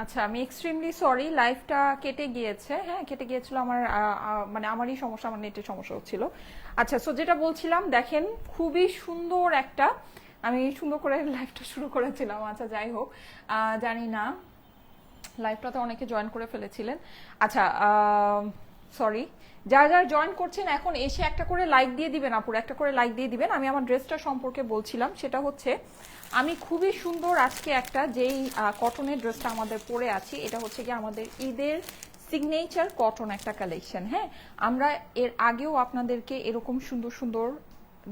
আচ্ছা, আমি extremely sorry, লাইভটা কেটে গিয়েছে। হ্যাঁ, কেটে গিয়েছিল আমার মানে আমারই সমস্যা, আমার নেটের সমস্যা হচ্ছিল। আচ্ছা, সো যেটা বলছিলাম, দেখেন খুবই সুন্দর একটা, আমি সুন্দর করে লাইভটা শুরু করেছিলাম। আচ্ছা, যাই হোক, জানি না লাইভটাতে অনেকে জয়েন করে ফেলেছিলেন। আচ্ছা, সরি, যারা যারা জয়েন করছেন এখন এসে একটা করে লাইক দিয়ে দিবেন, আপুর একটা করে লাইক দিয়ে দিবেন। আমি আমার ড্রেসটা সম্পর্কে বলছিলাম, সেটা হচ্ছে আমি খুবই সুন্দর আজকে একটা যেই কটনের ড্রেসটা আমাদের পরে আছি, এটা হচ্ছে কি আমাদের ঈদের সিগনেচার কটন একটা কালেকশন। হ্যাঁ, আমরা এর আগেও আপনাদেরকে এরকম সুন্দর সুন্দর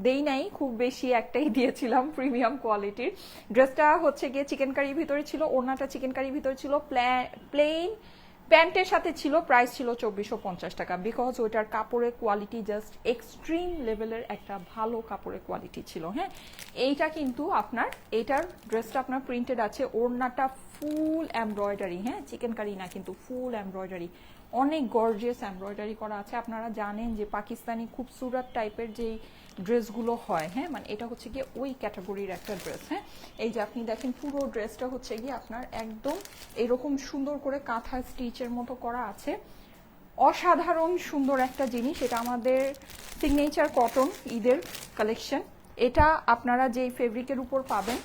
দেই নাই, খুব বেশি একটাই দিয়েছিলাম প্রিমিয়াম কোয়ালিটির। ড্রেসটা হচ্ছে গিয়ে চিকেন কারির ভিতরে ছিল, ওড়নাটা চিকেন কারির ভিতরে ছিল, প্লেন প্যান্টের সাথে ছিল, প্রাইস ছিল 2450 টাকা। বিকজ ওইটার কাপড়ের কোয়ালিটি জাস্ট এক্সট্রিম লেভেলের একটা ভালো কাপড়ের কোয়ালিটি ছিল। হ্যাঁ, এইটা কিন্তু আপনার, এইটার ড্রেসটা আপনার প্রিন্টেড আছে, ওড়নাটা ফুল এমব্রয়ডারি। হ্যাঁ, চিকেন কারি না কিন্তু ফুল এমব্রয়ডারি, অনেক গর্জিয়াস এমব্রয়ডারি করা আছে। আপনারা জানেন যে পাকিস্তানি খুবসুরত টাইপের যেই ড্রেসগুলো হয়, হ্যাঁ, মানে এটা হচ্ছে গিয়ে ওই ক্যাটাগরির একটা ড্রেস। হ্যাঁ, এই যে আপনি দেখেন পুরো ড্রেসটা হচ্ছে গিয়ে আপনার একদম এরকম সুন্দর করে কাঁথা স্টিচের মতো করা আছে। অসাধারণ সুন্দর একটা জিনিস, এটা আমাদের সিগনেচার কটন ঈদের কালেকশন। এটা আপনারা যেই ফেব্রিকের উপর পাবেন,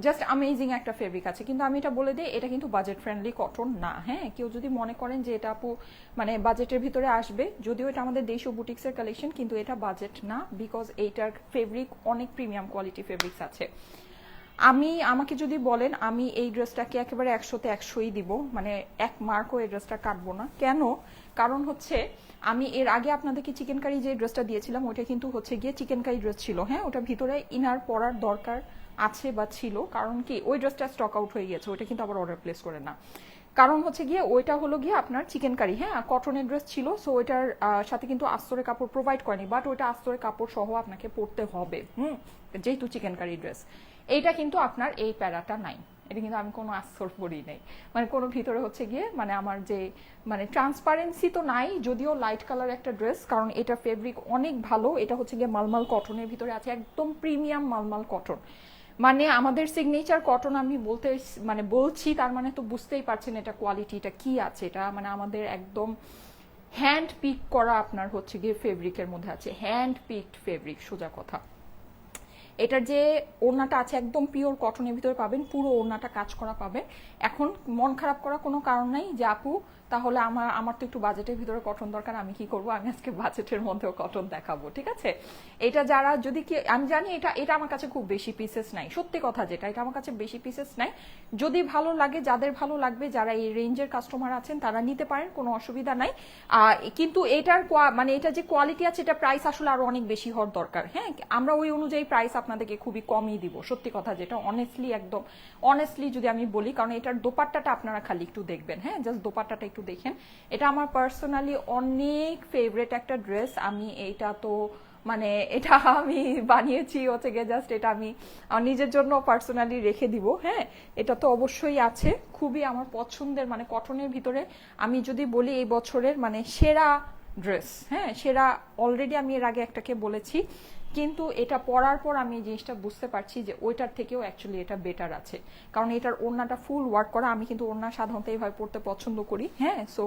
জাস্ট অ্যামেজিং একটা ফেব্রিক আছে। কিন্তু আমি এটা বলে দিই, এটা কিন্তু বাজেট ফ্রেন্ডলি কটন না। হ্যাঁ, কেউ যদি মনে করেন যে এটা আপু মানে বাজেটের ভিতরে আসবে, যদিও এটা আমাদের দেশীয় বুটিক্সের কালেকশন, কিন্তু এটা বাজেট না, বিকজ এইটার ফেব্রিক অনেক প্রিমিয়াম কোয়ালিটি ফেব্রিক্স আছে। আমাকে যদি বলেন, আমি এই ড্রেসটাকে একেবারে 100-তে 100ই দিব, মানে এক মার্কও এই ড্রেসটা কাটবো না। কেন? কারণ হচ্ছে আমি এর আগে আপনাদেরকে চিকেন কারি যে ড্রেসটা দিয়েছিলাম, ওটা কিন্তু হচ্ছে গিয়ে চিকেন কারি ড্রেস ছিল। হ্যাঁ, ওটার ভিতরে ইনার পরার দরকার আছে বা ছিল, কারণ কি ওই ড্রেসটা স্টক আউট হয়ে গিয়েছে, ওইটা কিন্তু আবার অর্ডার প্লেস করে না। কারণ হচ্ছে গিয়ে ওইটা হলো গিয়ে আপনার চিকেন কারি, হ্যাঁ, কটনের ড্রেস ছিল। সো ওইটার সাথে কিন্তু আস্তরে কাপড় প্রোভাইড করেনি, বাট ওইটা আস্তরে কাপড় সহ আপনাকে পরতে হবে। যেহেতু চিকেন কারি ড্রেস, এইটা কিন্তু আপনার এই প্যারাটা নাই। এটা কিন্তু আমি কোনো আস্তর পরি নাই, মানে কোনো ভিতরে হচ্ছে গিয়ে মানে আমার যে মানে ট্রান্সপারেন্সি তো নাই, যদিও লাইট কালার একটা ড্রেস, কারণ এটা ফেব্রিক অনেক ভালো। এটা হচ্ছে গিয়ে মালমাল কটনের ভিতরে আছে, একদম প্রিমিয়াম মালমাল কটন। মানে আমাদের সিগনেচার কটন আমি বলতে মানে বলছি, তার মানে তো বুঝতেই পারছেন এটা কোয়ালিটিটা কি আছে। এটা মানে আমাদের একদম হ্যান্ড পিক করা আপনার হচ্ছে গিয়ে ফেব্রিকের মধ্যে আছে, হ্যান্ড পিকড ফেব্রিক, সোজা কথা। এটার যে ওড়নাটা আছে একদম পিওর কটনের ভিতরে পাবেন, পুরো ওড়নাটা কাজ করা পাবে। এখন মন খারাপ করার কোনো কারণ নাই যে আপু তাহলে আমার তো একটু বাজেটের ভিতরে কটন দরকার, আমি কি করব, আমি আজকে বাজেটের মধ্যেও কটন দেখাবো, ঠিক আছে? এটা যারা যদি কি, আমি জানি এটা এটা আমার কাছে খুব বেশি পিসেস নাই, সত্যি কথা যেটা, এটা আমার কাছে বেশি পিসেস নাই। যদি ভালো লাগে, যাদের ভালো লাগবে, যারা এই রেঞ্জের কাস্টমার আছেন তারা নিতে পারেন, কোনো অসুবিধা নাই। কিন্তু এটার মানে এটা যে কোয়ালিটি আছে, এটা প্রাইস আসলে আরো অনেক বেশি হওয়ার দরকার। হ্যাঁ, আমরা ওই অনুযায়ী প্রাইস আপনাদেরকে খুবই কমই দিব, সত্যি কথা যেটা, অনেস্টলি, একদম অনেস্টলি যদি আমি বলি। কারণ এটার দোপাট্টাটা আপনারা খালি একটু দেখবেন, হ্যাঁ, জাস্ট দোপাট্টাটা একটু দেখেন। এটা আমার পার্সোনালি অনেক ফেভারিট একটা ড্রেস। আমি এইটা তো মানে এটা আমি বানিয়েছি হচ্ছে গিয়ে জাস্ট, এটা আমি নিজের জন্য পার্সোনালি রেখে দিব। হ্যাঁ, এটা তো অবশ্যই আছে, খুবই আমার পছন্দের, মানে কটনের ভিতরে আমি যদি বলি এই বছরের মানে সেরা ড্রেস। হ্যাঁ, সেরা অলরেডি আমি এর আগে একটাকে বলেছি, কিন্তু এটা পরার পর আমি এই জিনিসটা বুঝতে পারছি যে ওইটার থেকেও অ্যাকচুয়ালি এটা বেটার আছে। কারণ এটার ওড়নাটা ফুল ওয়ার্ক করা, আমি কিন্তু ওড়না সাধারণত এইভাবে পরতে পছন্দ করি। হ্যাঁ, সো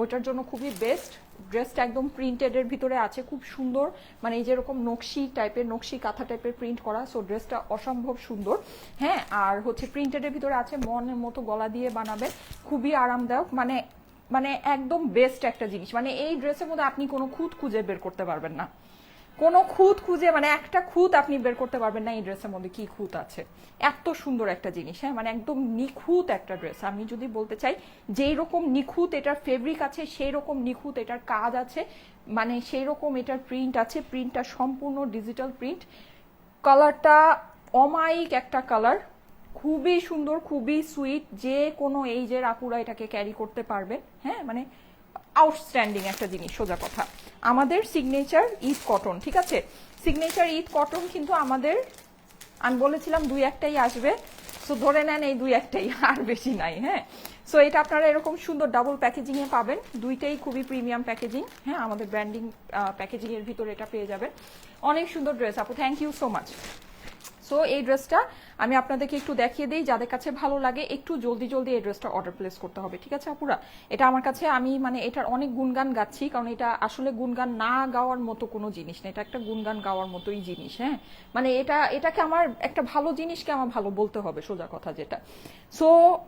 ওইটার জন্য খুবই বেস্ট। ড্রেসটা একদম প্রিন্টেডের ভিতরে আছে, খুব সুন্দর, মানে এই যেরকম নকশি টাইপের, নকশি কাঁথা টাইপের প্রিন্ট করা। সো ড্রেসটা অসম্ভব সুন্দর। হ্যাঁ, আর হচ্ছে প্রিন্টেডের ভিতরে আছে, মনের মতো গলা দিয়ে বানাবে, খুবই আরামদায়ক, মানে মানে একদম বেস্ট একটা জিনিস। মানে এই ড্রেসের মধ্যে আপনি কোনো খুঁত খুঁজে বের করতে পারবেন না, কোনো খুঁত খুঁজে, মানে একটা খুঁত আপনি বের করতে পারবেন না এই ড্রেসের মধ্যে কি খুঁত আছে। এত সুন্দর একটা জিনিস। হ্যাঁ, মানে একদম নিখুঁত একটা ড্রেস। আমি যদি বলতে চাই যেই রকম নিখুঁত এটার ফেব্রিক আছে, সেই রকম নিখুঁত এটার কাজ আছে, মানে সেই রকম এটার প্রিন্ট আছে। প্রিন্টটা সম্পূর্ণ ডিজিটাল প্রিন্ট, কালারটা অমায়িক একটা কালার, খুবই সুন্দর, খুবই সুইট, যে কোনো এইজের আপুরা এটাকে ক্যারি করতে পারবেন। হ্যাঁ, মানে আউটস্ট্যান্ডিং একটা জিনিস, সোজা কথা। আমাদের সিগনেচার ঈদ কটন, ঠিক আছে, সিগনেচার ঈদ কটন কিন্তু আমাদের, আমি বলেছিলাম দুই একটাই আসবে, সো ধরে নেন এই দুই একটাই, আর বেশি নাই। হ্যাঁ, সো এটা আপনারা এরকম সুন্দর ডাবল প্যাকেজিং এ পাবেন, দুইটাই খুবই প্রিমিয়াম প্যাকেজিং। হ্যাঁ, আমাদের ব্র্যান্ডিং প্যাকেজিং এর ভিতরে এটা পেয়ে যাবেন। অনেক সুন্দর ড্রেস আপু, thank you so much. So এই ড্রেসটা আমি আপনাদেরকে একটু দেখিয়ে দিই, যাদের কাছে ভালো লাগে একটু জলদি জলদি এই ড্রেসটা অর্ডার প্লেস করতে হবে, ঠিক আছে আপুরা? এটা আমার কাছে, আমি মানে এটার অনেক গুণগান গাচ্ছি, কারণ এটা আসলে গুণগান না গাওয়ার মতো কোনো জিনিস না, এটা একটা গুণগান গাওয়ার মতোই জিনিস। হ্যাঁ, মানে এটাকে আমার একটা ভালো জিনিসকে আমার ভালো বলতে হবে, সোজা কথা যেটা। সো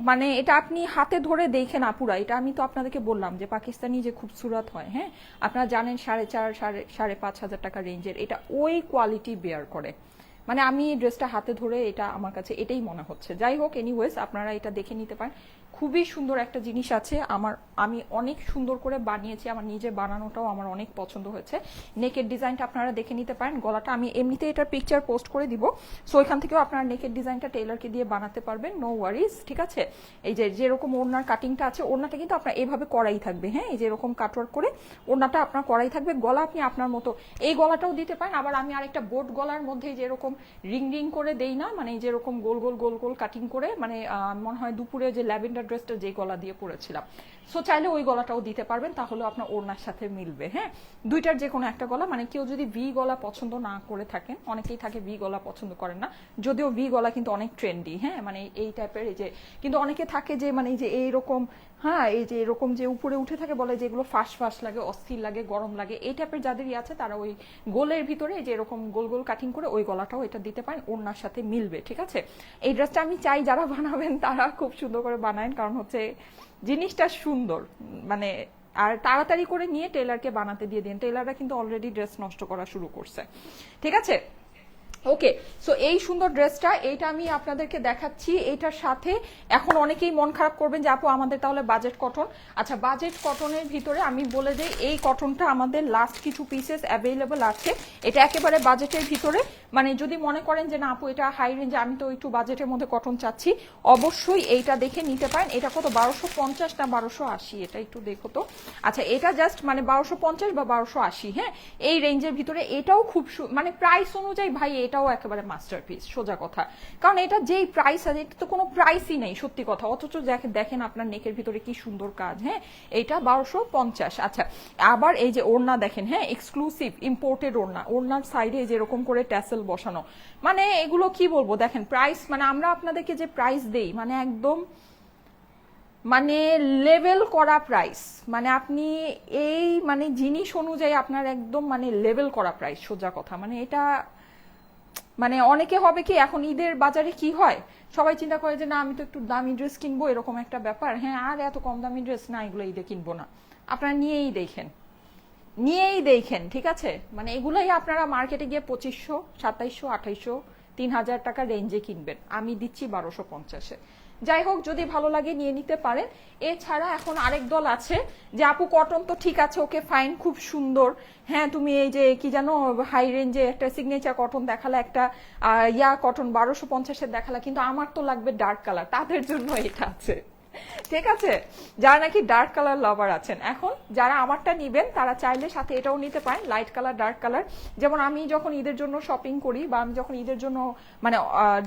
মানে এটা আপনি হাতে ধরে দেখেন আপুরা, এটা আমি তো আপনাদেরকে বললাম যে পাকিস্তানি যে খুবসুরত হয়, হ্যাঁ আপনারা জানেন 4.5 5.5 টাকা রেঞ্জের, এটা ওই কোয়ালিটি বেয়ার করে। মানে আমি ড্রেসটা হাতে ধরে এটা আমার কাছে এটাই মনে হচ্ছে। যাই হোক, এনিওয়েজ আপনারা এটা দেখে নিতে পারেন, খুবই সুন্দর একটা জিনিস আছে। আমি অনেক সুন্দর করে বানিয়েছি, আমার নিজে বানানোটাও আমার অনেক পছন্দ হয়েছে। নেকের ডিজাইনটা আপনারা দেখে নিতে পারেন, গলাটা আমি এমনিতে এটার পিকচার পোস্ট করে দিব, সো এখান থেকেও আপনারা নেকের ডিজাইনটা টেইলারকে দিয়ে বানাতে পারবেন, নো ওয়ারিজ, ঠিক আছে? এই যে যেরকম ওড়নার কাটিংটা আছে, ওড়নাটা কিন্তু আপনার এভাবে করাই থাকবে, হ্যাঁ এই যে এরকম কাটওয়ার্ক করে ওড়নাটা আপনার করাই থাকবে। গলা আপনি আপনার মতো এই গলাটাও দিতে পারেন, আবার আমি আরেকটা বোট গলার মধ্যে যেরকম রিং রিং করে দেই না, মানে যেরকম গোল গোল গোল গোল কাটিং করে, মানে মনে হয় দুপুরে যে ল্যাভেন্ডার ড্রেসটা যে গলা দিয়ে পরেছিলাম, সো চাইলে ওই গলাটাও দিতে পারবেন, তাহলে আপনার ওড়নার সাথে মিলবে। হ্যাঁ, দুইটার যে কোনো একটা গলা, মানে কেউ যদি ভি গলা পছন্দ না করে থাকেন, অনেকেই থাকে ভি গলা পছন্দ করেন না, যদিও ভি গলা কিন্তু অনেক ট্রেন্ডি, হ্যাঁ মানে এই টাইপের, এই যে কিন্তু অনেকে থাকে যে মানে এই যে এইরকম, হ্যাঁ এই যে এরকম যে উপরে উঠে থাকে, বলে যেগুলো ফাঁস ফাঁস লাগে, অস্থির লাগে, গরম লাগে, এই টাইপের যাদেরই আছে তারা ওই গোলের ভিতরে যে এরকম গোল গোল কাটিং করে ওই গলাটাও এটা দিতে পারেন, ওড়নার সাথে মিলবে, ঠিক আছে? এই ড্রেসটা আমি চাই যারা বানাবেন তারা খুব সুন্দর করে বানায়, কারণ হচ্ছে জিনিসটা সুন্দর, মানে আর তাড়াতাড়ি করে নিয়ে টেলারকে বানাতে দিয়ে দিন, টেলাররা কিন্তু অলরেডি ড্রেস নষ্ট করা শুরু করছে, ঠিক আছে? ওকে, সো এই সুন্দর ড্রেসটা এইটা আমি আপনাদেরকে দেখাচ্ছি, এইটার সাথে এখন অনেকেই মন খারাপ করবেন যে আপু আমাদের তাহলে বাজেট কটন। আচ্ছা, বাজেট কটনের ভিতরে আমি বলে দিই, এই কটনটা আমাদের লাস্ট কিছু পিসেস অ্যাভেলেবল আছে, এটা একেবারে বাজেটের ভিতরে, মানে যদি মনে করেন যে না আপু এটা হাই রেঞ্জে, আমি তো একটু বাজেটের মধ্যে কটন চাচ্ছি, অবশ্যই এইটা দেখে নিতে পারেন। এটা কত, 1250 না 1280, এটা একটু দেখো তো। আচ্ছা, এটা জাস্ট মানে 1250 বা 1280, হ্যাঁ এই রেঞ্জের ভিতরে, এটাও খুব মানে প্রাইস অনুযায়ী ভাই এটাও একেবারে মাস্টারপিস, সোজা কথা, কারণ এটা যেই প্রাইস আছে এটা তো কোনো প্রাইসই নেই, সত্যি কথা, অথচ দেখেন আপনার নেকের ভিতরে কি সুন্দর কাজ, হ্যাঁ এটা 1250। আচ্ছা, আবার এই যে ওড়না দেখেন, হ্যাঁ এক্সক্লুসিভ ইম্পোর্টেড ওড়না, ওড়নার সাইডে যেরকম করে ট্যাসেল বসানো, মানে এগুলো কি বলবো, দেখেন প্রাইস, মানে আমরা আপনাদেরকে যে প্রাইস দেই মানে একদম মানে লেভেল করা প্রাইস, মানে আপনি এই মানে জিনিস অনুযায়ী আপনার একদম মানে লেভেল করা প্রাইস, সোজা কথা। মানে এটা মানে অনেকে হবে কি, এখন ঈদের বাজারে কি হয়, সবাই চিন্তা করে যে না আমি তো একটু দামি ড্রেস কিনবো, এরকম একটা ব্যাপার, হ্যাঁ আর এত কম দামি ড্রেস না, এগুলো ঈদে কিনবো না। আপনারা নিয়েই দেখেন, ঠিক আছে? মানে এগুলাই আপনারা মার্কেটে গিয়ে 2500 2700 2800 3000 টাকা রেঞ্জে কিনবেন, আমি দিচ্ছি 1250-এ। যাই হোক, যদি ভালো লাগে নিয়ে নিতে পারেন। এছাড়া এখন আরেক দল আছে যে আপু কটন তো ঠিক আছে, ওকে ফাইন, খুব সুন্দর, হ্যাঁ তুমি এই যে কি জানো হাই রেঞ্জে একটা সিগনেচার কটন দেখালে, একটা ইয়া কটন 1250-এর দেখালে, কিন্তু আমার তো লাগবে ডার্ক কালার, তাদের জন্য এটা আছে, ঠিক আছে? যারা নাকি ডার্ক কালার লাভার আছেন, এখন যারা আমারটা নিবেন তারা চাইলে সাথে এটাও নিতে পারেন, লাইট কালার ডার্ক কালার। যেমন আমি যখন ঈদের জন্য শপিং করি বা আমি যখন ঈদের জন্য মানে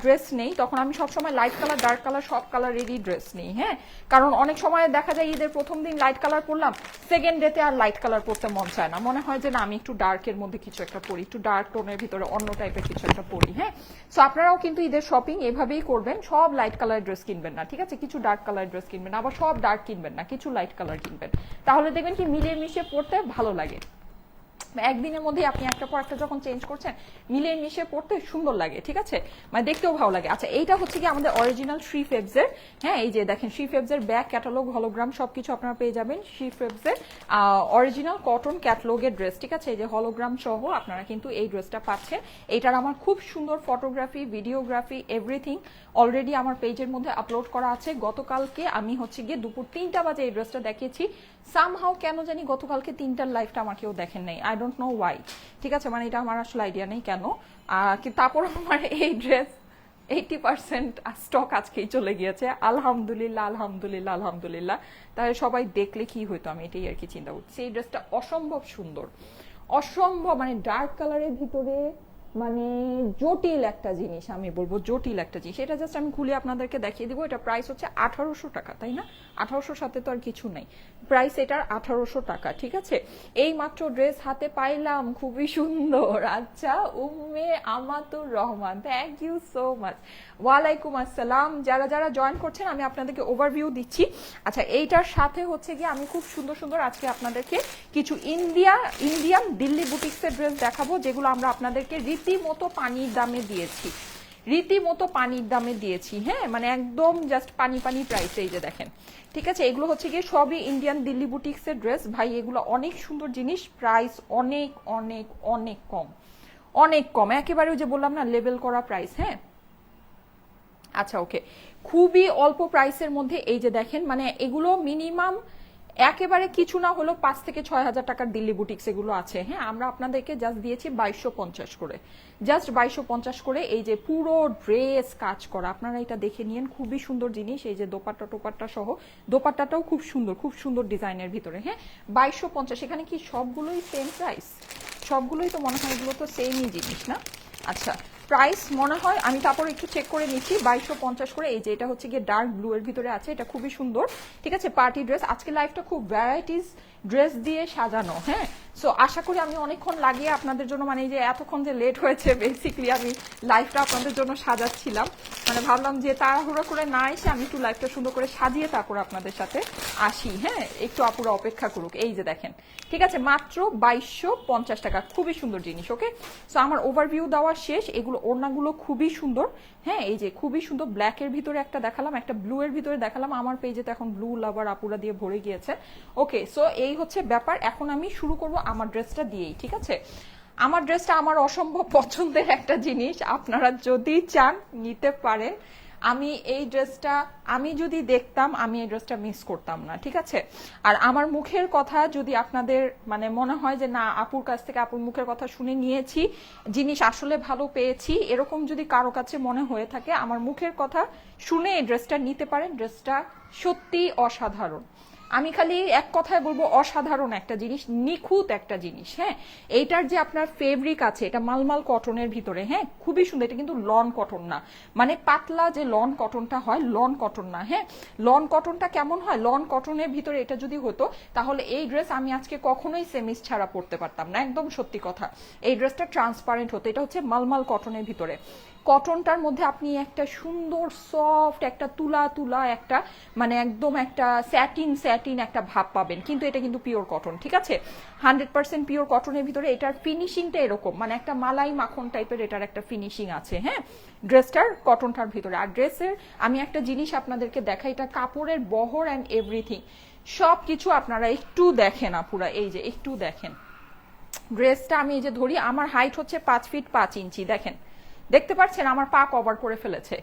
ড্রেস নেই, তখন আমি সবসময় লাইট কালার ডার্ক কালার সব কালার রেডি ড্রেস নিই, হ্যাঁ কারণ অনেক সময় দেখা যায় ঈদের প্রথম দিন লাইট কালার পরলাম, সেকেন্ড ডেতে আর লাইট কালার পরতে মন চায় না, মনে হয় যে না আমি একটু ডার্কের মধ্যে কিছু একটা পরি, একটু ডার্ক টোনের ভিতরে অন্য টাইপের কিছু একটা পরি, হ্যাঁ। সো আপনারাও কিন্তু ঈদের শপিং এভাবেই করবেন, সব লাইট কালার ড্রেস কিনবেন না, ঠিক আছে? কিছু ডার্ক কালার ড্রেস কিনবেন, আবার সব ডার্ক কিনবেন না, কিছু লাইট কালার কিনবেন, তাহলে দেখবেন কি মিলিয়ে মিশিয়ে পড়তে ভালো লাগে। একদিনের মধ্যে আপনি একটা পর একটা যখন চেঞ্জ করছেন, মিলিয়ে মিশিয়ে পড়তে সুন্দর লাগে, ঠিক আছে? মানে দেখতেও ভালো লাগে। আচ্ছা, এইটা হচ্ছে কি আমাদের অরিজিনাল শ্রী ফেবসের, হ্যাঁ এই যে দেখেন শ্রী ফেবসের ব্যাক ক্যাটালগ হলোগ্রাম সবকিছু আপনারা পেয়ে যাবেন, শ্রী ফেবসের অরিজিনাল কটন ক্যাটালগের ড্রেস, ঠিক আছে? এই যে হলোগ্রাম সহ আপনারা কিন্তু এই ড্রেসটা পাচ্ছেন। এইটার আমার খুব সুন্দর ফটোগ্রাফি, ভিডিওগ্রাফি, এভরিথিং অলরেডি আমার পেজের মধ্যে আপলোড করা আছে। গতকালকে আমি হচ্ছে গিয়ে দুপুর 3টা বাজে এই ড্রেসটা দেখিয়েছি, সামহাও কেন জানি গতকালকে 3টার লাইভটা আমার কেউ দেখেন নাই, আই ডোন্ট নো ওয়াই, ঠিক আছে? মানে এটা আমার আসলে আইডিয়া নেই কেন, তারপর আমার এই ড্রেস 80% স্টক আজকেই চলে গিয়েছে, আলহামদুলিল্লাহ আলহামদুলিল্লাহ আলহামদুলিল্লাহ। তাহলে সবাই দেখলে কি হইতো, আমি এটাই আর কি চিন্তা করছি। এই ড্রেসটা অসম্ভব সুন্দর, অসম্ভব, মানে ডার্ক কালারের ভিতরে মানে জটিল একটা জিনিস, আমি বলবো জটিল একটা জিনিস। এটা জাস্ট আমি খুলে আপনাদেরকে দেখিয়ে দিব। এটা প্রাইস হচ্ছে 1800 টাকা, তাই না? 1800 সাথে তো আর কিছু নাই, প্রাইস এটার 1800 টাকা, ঠিক আছে? এই মাত্র ড্রেস হাতে পাইলাম, খুবই সুন্দর। আচ্ছা, Umme Amatur Rahman, thank you so much. ওয়ালাইকুম আসসালাম। যারা যারা জয়েন করছেন আমি আপনাদেরকে ওভারভিউ দিচ্ছি। আচ্ছা, এইটার সাথে হচ্ছে গিয়ে আমি খুব সুন্দর সুন্দর আজকে আপনাদেরকে কিছু ইন্ডিয়ান দিল্লি বুটিক্সের ড্রেস দেখাবো, যেগুলো আমরা আপনাদেরকে রীতিমতো পানির দামে দিয়েছি, রীতিমতো পানির দামে দিয়েছি। হ্যাঁ, মানে একদম জাস্ট পানি পানি প্রাইস। এই যে দেখেন, ঠিক আছে? এগুলো হচ্ছে গিয়ে সবই ইন্ডিয়ান দিল্লি বুটিক্সের ড্রেস। ভাই এগুলো অনেক সুন্দর জিনিস, প্রাইস অনেক অনেক অনেক কম, অনেক কম, একেবারে ওই যে বললাম না লেবেল করা প্রাইস। হ্যাঁ, আচ্ছা ওকে, খুবই অল্প প্রাইসের মধ্যে এই যে দেখেন, মানে এগুলো মিনিমাম একেবারে কিছু না হলো 5 থেকে 6 হাজার টাকার দিল্লি বুটিক্স এগুলো আছে। হ্যাঁ, আমরা আপনাদেরকে জাস্ট দিয়েছি 2250 করে, জাস্ট 2250 করে। এই যে পুরো ড্রেস কাজ করা, আপনারা এটা দেখে নিন, খুবই সুন্দর জিনিস। এই যে দোপাট্টা টোপাট্টা সহ, দোপাট্টাটাও খুব সুন্দর, খুব সুন্দর ডিজাইনের ভিতরে। হ্যাঁ, 2250। এখানে কি সবগুলোই সেম প্রাইস? সবগুলোই তো মনে হয় এগুলো তো সেমই জিনিস না? আচ্ছা, প্রাইস মনে হয় আমি তারপর একটু চেক করে নিচ্ছি। 2250 করে। এই যে এটা হচ্ছে গিয়ে ডার্ক ব্লু এর ভিতরে আছে, এটা খুবই সুন্দর, ঠিক আছে? Party dress. আজকে লাইফটা খুব ভ্যারাইটিস ড্রেস দিয়ে সাজানো। হ্যাঁ, সো আশা করি আমি অনেকক্ষণ লাগিয়ে আপনাদের জন্য, মানে এই যে এতক্ষণ যে লেট হয়েছে, বেসিক্যালি আমি লাইফটা আপনাদের জন্য সাজাচ্ছিলাম। মানে ভাবলাম যে তাড়াহুড়ো করে না এসে আমি একটু লাইফটা সুন্দর করে সাজিয়ে তারপর আপনাদের সাথে আসি। হ্যাঁ, একটু আপুরা অপেক্ষা করুক। এই যে দেখেন, ঠিক আছে? মাত্র 2250 টাকা, খুবই সুন্দর জিনিস। ওকে, সো আমার ওভারভিউ দেওয়া শেষ। এগুলো ওড়নাগুলো খুবই সুন্দর। হ্যাঁ, এই যে খুবই সুন্দর, ব্ল্যাকের ভিতরে একটা দেখালাম, একটা ব্লু এর ভিতরে দেখালাম। আমার পেজে তো এখন ব্লু লাভার আপুরা দিয়ে ভরে গিয়েছে। ওকে, সো এই হচ্ছে ব্যাপার। এখন আমি শুরু করব আমার ড্রেসটা দিয়েই, ঠিক আছে? আমার ড্রেসটা আমার অসম্ভব পছন্দের একটা জিনিস, আপনারা যদি চান নিতে পারেন। আমি এই ড্রেসটা, আমি যদি দেখতাম আমি এই ড্রেসটা মিস করতাম না, ঠিক আছে? আর আমার মুখের কথা যদি আপনাদের মানে মনে হয় যে না, আপুর কাছ থেকে আপুর মুখের কথা শুনে নিয়েছি, জিনিস আসলে ভালো পেয়েছি, এরকম যদি কারো কাছে মনে হয়ে থাকে, আমার মুখের কথা শুনে এই ড্রেসটা নিতে পারেন। ড্রেসটা সত্যি অসাধারণ। আমি খালি এক কথায় বলবো, অসাধারণ একটা জিনিস, নিখুঁত একটা জিনিস। হ্যাঁ, এইটার যে আপনার ফেব্রিক আছে, এটা মালমাল কটনের ভিতরে। হ্যাঁ, খুবই সুন্দর। এটা কিন্তু লন কটন না, মানে পাতলা যে লন কটনটা হয়, লন কটন না। হ্যাঁ, লন কটনটা কেমন হয়, লন কটনের ভিতরে এটা যদি হতো তাহলে এই ড্রেস আমি আজকে কখনোই সেমিস ছাড়া পরতে পারতাম না, একদম সত্যি কথা। এই ড্রেসটা ট্রান্সপারেন্ট হতো। এটা হচ্ছে মালমাল কটনের ভিতরে। কটনটার মধ্যে আপনি একটা সুন্দর সফট একটা তুলা তুলা একটা, মানে একদম একটা স্যাটিন স্যাটিন একটা ভাব পাবেন, কিন্তু এটা কিন্তু পিওর কটন, ঠিক আছে? 100% পিওর কটনের ভিতরে। এটার ফিনিশিংটা এরকম, মানে একটা মালাই মাখন টাইপের এটার একটা ফিনিশিং আছে। হ্যাঁ, ড্রেসটার কটনটার ভিতরে। আর ড্রেসের আমি একটা জিনিস আপনাদেরকে দেখাই, এটা কাপড়ের বহর অ্যান্ড এভরিথিং সব কিছু আপনারা একটু দেখেন আপুরা। এই যে একটু দেখেন ড্রেসটা, আমি এই যে ধরি, আমার হাইট হচ্ছে 5 ফিট 5 ইঞ্চি। দেখেন, দেখতে পাচ্ছেন আমার পা কভার করে ফেলেছে।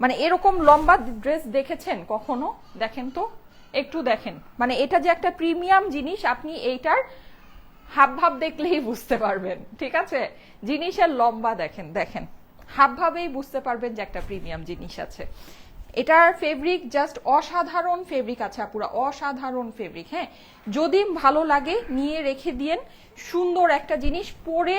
মানে এরকম লম্বা ড্রেস দেখেছেন কখনো? দেখেন তো, একটু দেখেন। মানে এটা যে একটা প্রিমিয়াম জিনিস, আপনি এইটার হাব ভাব দেখলেই বুঝতে পারবেন, ঠিক আছে? জিনিসের লম্বা দেখেন, দেখেন হাব ভাবেই বুঝতে পারবেন যে একটা প্রিমিয়াম জিনিস আছে। এটার ফেব্রিক জাস্ট অসাধারণ ফেব্রিক আছে আপুরা, অসাধারণ ফেব্রিক। হ্যাঁ, যদি ভালো লাগে নিয়ে রেখে দিয়েন, সুন্দর একটা জিনিস, পরে